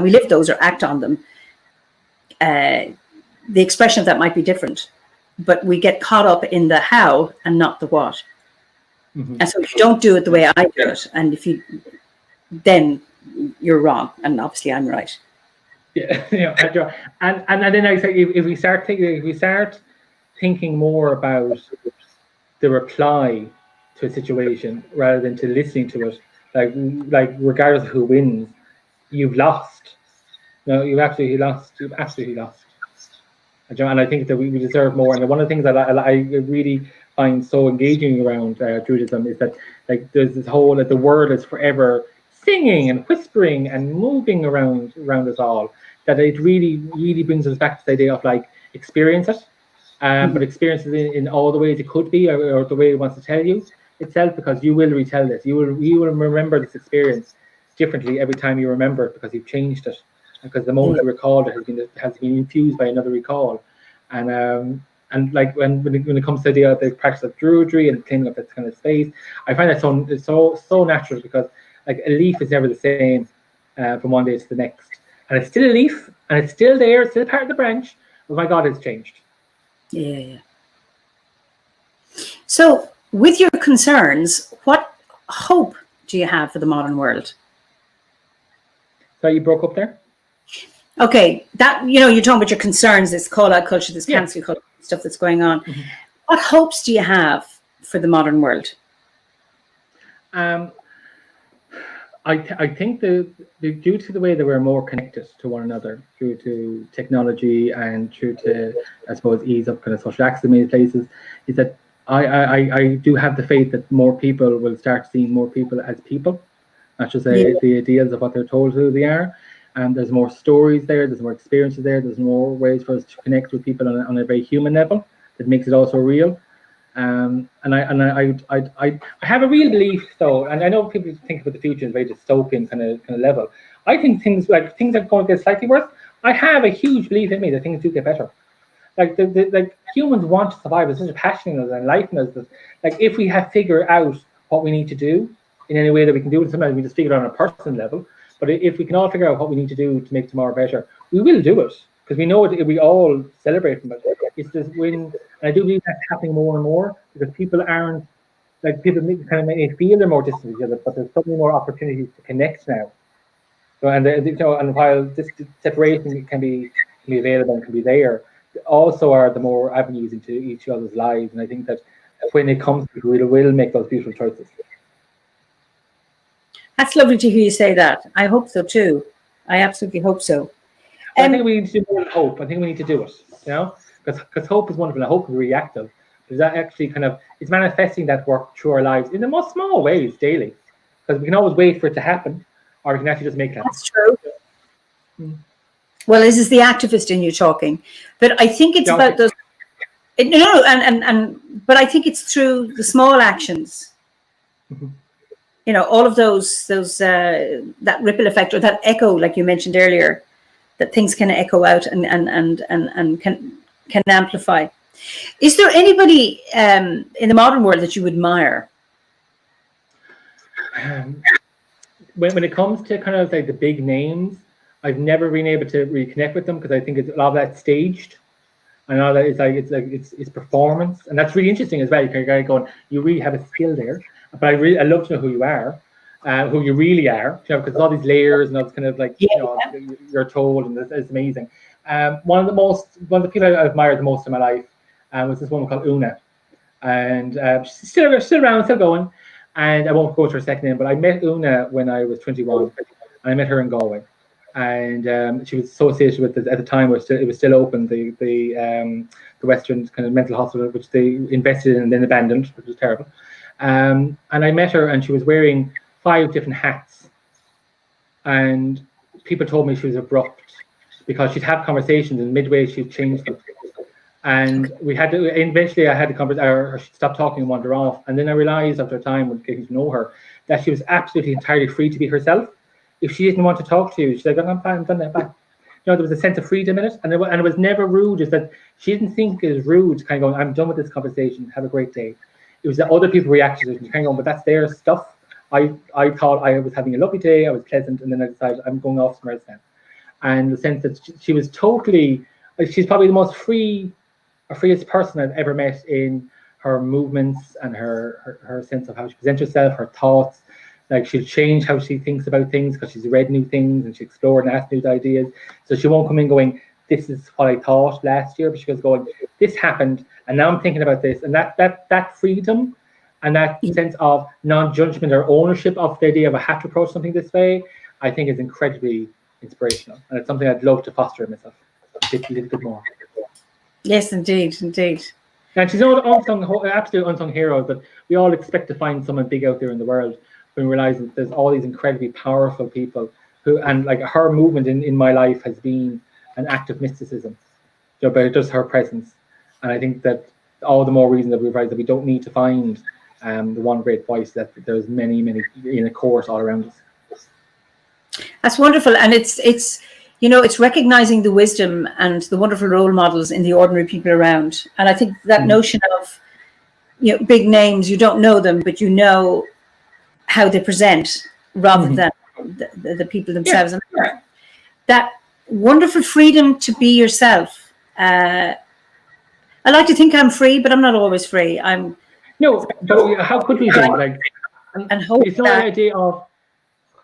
we live those or act on them, the expression of that might be different. But we get caught up in the how and not the what. Mm-hmm. And so if you don't do it the way I do it, and then you're wrong, and obviously I'm right. Yeah, and then I say if we start thinking more about the reply to a situation rather than to listening to it, like regardless of who wins, you've lost. No, you've absolutely lost. And I think that we deserve more. And one of the things that I really find so engaging around Judaism is that like there's this whole that the word is forever singing and whispering and moving around us all. That it really brings us back to the idea of like experience it, but experience it in all the ways it could be, or the way it wants to tell you itself, because you will retell this. You will remember this experience differently every time you remember it, because you've changed it, because the moment you recall it has been infused by another recall, and like when it comes to the practice of druidry and cleaning up that kind of space, I find that so natural, because like a leaf is never the same from one day to the next. And it's still a leaf, and it's still there, it's still part of the branch, but my God, it's changed. Yeah. So, with your concerns, what hope do you have for the modern world? So you broke up there? Okay, that you're talking about your concerns, this call-out culture, this cancel culture, stuff that's going on. Mm-hmm. What hopes do you have for the modern world? I think due to the way that we're more connected to one another, due to technology and due to, I suppose, ease of kind of social access in many places, is that I do have the faith that more people will start seeing more people as people, not just the ideas of what they're told who they are. And there's more stories there, there's more experiences there, there's more ways for us to connect with people on a very human level that makes it also real. And I have a real belief though, and I know people think about the future in a very dystopian kind of level. I think things are going to get slightly worse. I have a huge belief in me that things do get better. Like like humans want to survive. There's such a passion in us and life in us that, like, if we have figured out what we need to do in any way that we can do it, sometimes we just figure it out on a personal level. But if we can all figure out what we need to do to make tomorrow better, we will do it, because we know it. We all celebrate from it. It's just when, and I do believe that's happening more and more, because people aren't, like, people kind of may feel they're more distant from each other, but there's so many more opportunities to connect now. So, and and while this separation can be available and can be there, also are the more avenues into each other's lives. And I think that when it comes to it, will make those beautiful choices. That's lovely to hear you say that. I hope so too. I absolutely hope so. I think we need to do more than hope. I think we need to do it, because hope is wonderful and hope is reactive. But that actually it's manifesting that work through our lives in the most small ways daily. Because we can always wait for it to happen, or we can actually just make it happen. That's true. Well, this is the activist in you talking, but I think it's about those. But I think it's through the small actions. All of those that ripple effect, or that echo, like you mentioned earlier, that things can echo out and can amplify. Is there anybody in the modern world that you admire? When it comes to kind of like the big names, I've never been able to really connect with them, because I think a lot of that's staged, and all that it's performance, and that's really interesting as well. You're going, you really have a skill there, but I love to know who you are, who you really are, because all these layers and all this kind of like you're told, and it's amazing. One of the people I admired the most in my life was this woman called Una, and she's still around, still going. And I won't go to her second name, but I met Una when I was 21, and I met her in Galway, and she was associated with at the time it was still open, the Western kind of mental hospital, which they invested in and then abandoned, which was terrible. And I met her, and she was wearing 5 different hats, and people told me she was abrupt, because she'd have conversations and midway she'd change them. And eventually I had to converse, or she'd stop talking and wander off. And then I realized after a time, when getting to know her, that she was absolutely entirely free to be herself. If she didn't want to talk to you, she's like, I'm fine, I'm done that, bye. There was a sense of freedom in it, and it was never rude. Is that she didn't think it was rude, kind of going, I'm done with this conversation, have a great day. It was that other people reacted to it, and kind of going, but that's their stuff. I thought I was having a lovely day, I was pleasant, and then I decided I'm going off somewhere else now. And the sense that she was totally, she's probably the most freest person I've ever met in her movements and her sense of how she presents herself, her thoughts. Like, she'll change how she thinks about things because she's read new things and she explored and asked new ideas. So she won't come in going, this is what I thought last year, but she goes going, this happened and now I'm thinking about this. And that freedom and that sense of non-judgment or ownership of the idea of I have to approach something this way, I think is incredibly inspirational. And it's something I'd love to foster in myself a little bit more. Yes, indeed. And she's an absolute unsung hero, but we all expect to find someone big out there in the world, when we realize that there's all these incredibly powerful people who, and like her movement in my life has been an act of mysticism, but just her presence. And I think that all the more reason that we realize that we don't need to find the one great voice, that there's many in a chorus all around us. That's wonderful, and it's recognizing the wisdom and the wonderful role models in the ordinary people around. And I think that notion of, big names, you don't know them, but you know how they present rather than the people themselves. And that wonderful freedom to be yourself. I like to think I'm free, but I'm not always free. No, but how could we be? Like, and hope it's not the idea of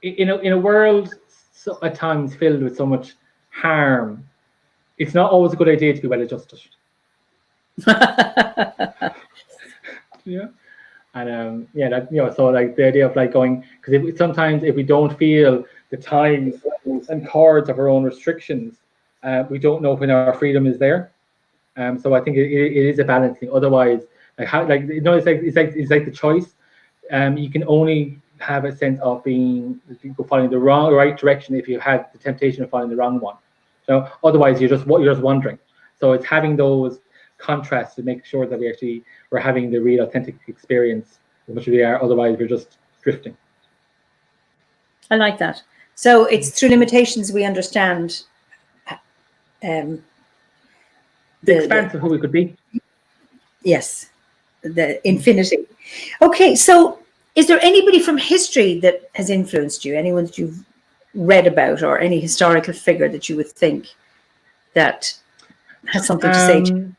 in a world at times filled with so much harm. It's not always a good idea to be well adjusted. Yeah. And so like the idea of like going, because sometimes if we don't feel the ties and cords of our own restrictions, we don't know when our freedom is there. So I think it is a balancing. Otherwise, it's like the choice. You can only have a sense of following the right direction if you had the temptation of following the wrong one. So otherwise you're just wandering. So it's having those contrast to make sure that we're having the real authentic experience as much as we are. Otherwise, we're just drifting. I like that. So it's through limitations we understand the expanse of who we could be. Yes, the infinity. Okay, so is there anybody from history that has influenced you? Anyone that you've read about, or any historical figure that you would think that has something to say to you?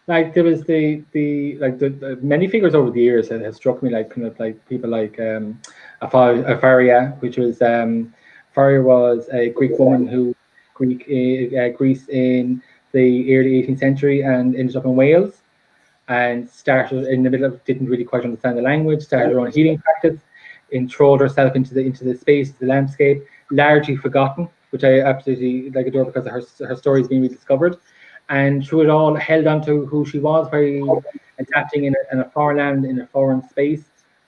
Like there was the many figures over the years that have struck me, like kind of like people like Eimear, which was Eimear was a Greek woman who Greece in the early 18th century and ended up in Wales, and started in the middle of, didn't really quite understand the language, started her own healing practice, enthralled herself into the space, the landscape, largely forgotten, which I absolutely adore because her story is being rediscovered. And through it all, held on to who she was, very adapting in a foreign land, in a foreign space.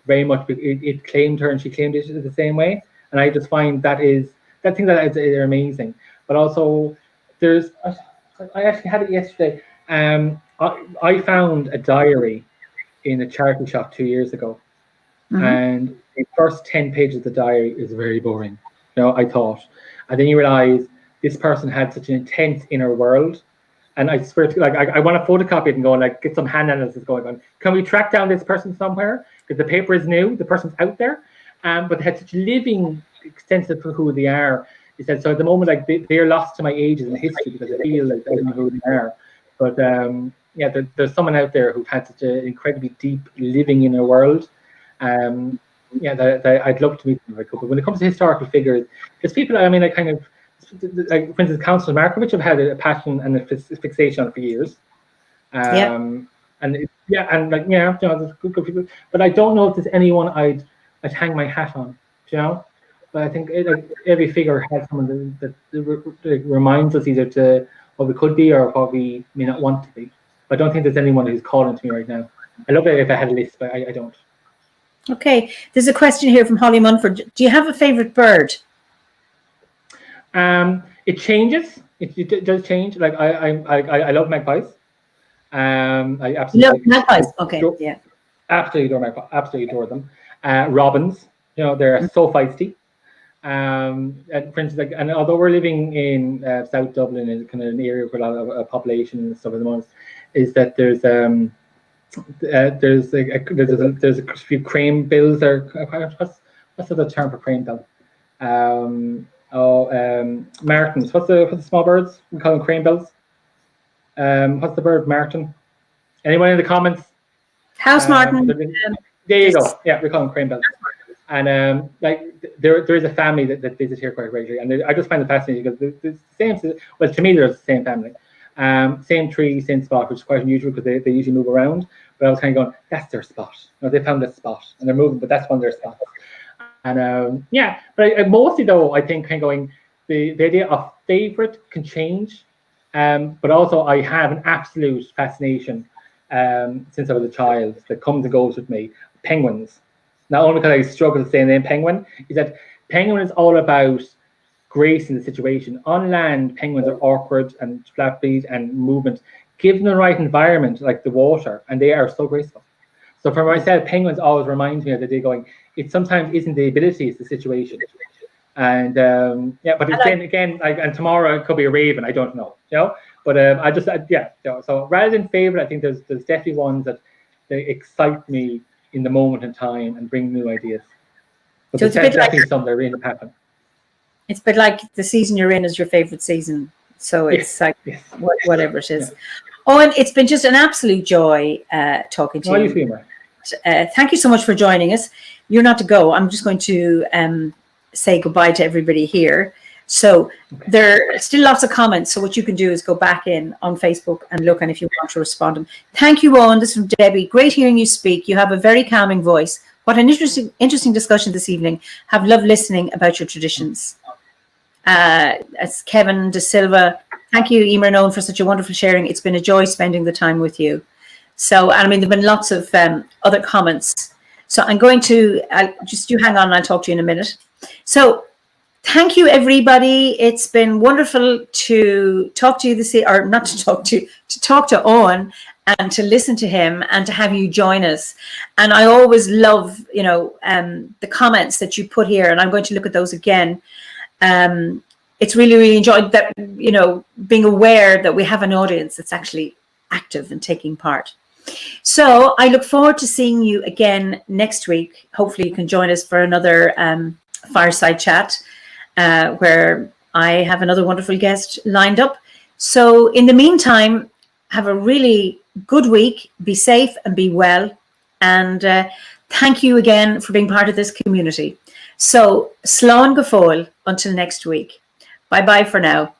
Very much, it claimed her, and she claimed it the same way. And I just find they're amazing. But also, I actually had it yesterday. I found a diary in a charity shop 2 years ago, and the first 10 pages of the diary is very boring. I thought, and then you realize this person had such an intense inner world. And I swear to, I want to photocopy it and go and get some hand analysis going on. Can we track down this person somewhere? Because the paper is new, the person's out there, but they had such living, extensive for who they are. He said, so at the moment, they're lost to my ages in history because I feel like I don't know who they are. But there's someone out there who've had such an incredibly deep living in a world. That I'd love to meet them. But when it comes to historical figures, there's people. For instance, Councillor Markovich have had a passion and a fixation on it for years. There's good people. But I don't know if there's anyone I'd hang my hat on. But I think every figure has someone that reminds us either to what we could be or what we may not want to be. But I don't think there's anyone who's calling to me right now. I love it if I had a list, but I don't. Okay, there's a question here from Holly Munford. Do you have a favourite bird? It changes. It does change. I love magpies. I absolutely love magpies. Okay, yeah. Absolutely adore magpies. Absolutely adore them. Robins. They're so feisty. And for instance, and although we're living in South Dublin, in kind of an area with a lot of population and stuff at the moment, is that there's a few crane bills. What's the term for crane bill? Martins. What's the small birds? We call them crane bills. What's the bird? Martin. Anyone in the comments? House martin. There you go. Yeah, we call them crane bills. And there is a family that visit here quite regularly, and I just find it fascinating because the same. Well, to me, they're the same family, same tree, same spot, which is quite unusual because they usually move around. But I was kind of going, that's their spot. They found this spot, and they're moving, but that's one of their spots. And but mostly though, I think kind of going the idea of favorite can change, but also I have an absolute fascination since I was a child that comes and goes with me. Penguins. Not only because I struggle to say the name penguin, is that penguin is all about grace in the situation. On land, penguins are awkward and flat-feet and movement. Given the right environment, like the water, and they are so graceful. So for myself, penguins always remind me of the day going, it sometimes isn't the ability, it's the situation. And but then again, and tomorrow it could be a raven, I don't know, But so rather than favorite, I think there's definitely ones that they excite me in the moment in time and bring new ideas. But so there's definitely some that really happen. It's a bit like the season you're in is your favorite season. So it's whatever it is. Yeah. Owen, it's been just an absolute joy talking to you. Thank you so much for joining us. You're not to go. I'm just going to say goodbye to everybody here. So there are still lots of comments. So what you can do is go back in on Facebook and look, and if you want to respond to them. Thank you, Owen. This is from Debbie. Great hearing you speak. You have a very calming voice. What an interesting discussion this evening. Have loved listening about your traditions. As Kevin De Silva, thank you, Eimear and Owen, for such a wonderful sharing. It's been a joy spending the time with you. So, I mean, there have been lots of other comments. So I'm going to, just you hang on and I'll talk to you in a minute. So thank you, everybody. It's been wonderful to talk to you this or not to talk to Oein and to listen to him and to have you join us. And I always love, the comments that you put here, and I'm going to look at those again. It's really enjoyed that, being aware that we have an audience that's actually active and taking part. So I look forward to seeing you again next week. Hopefully you can join us for another Fireside Chat, where I have another wonderful guest lined up. So in the meantime, have a really good week. Be safe and be well. And thank you again for being part of this community. So, slán go fóill until next week. Bye-bye for now.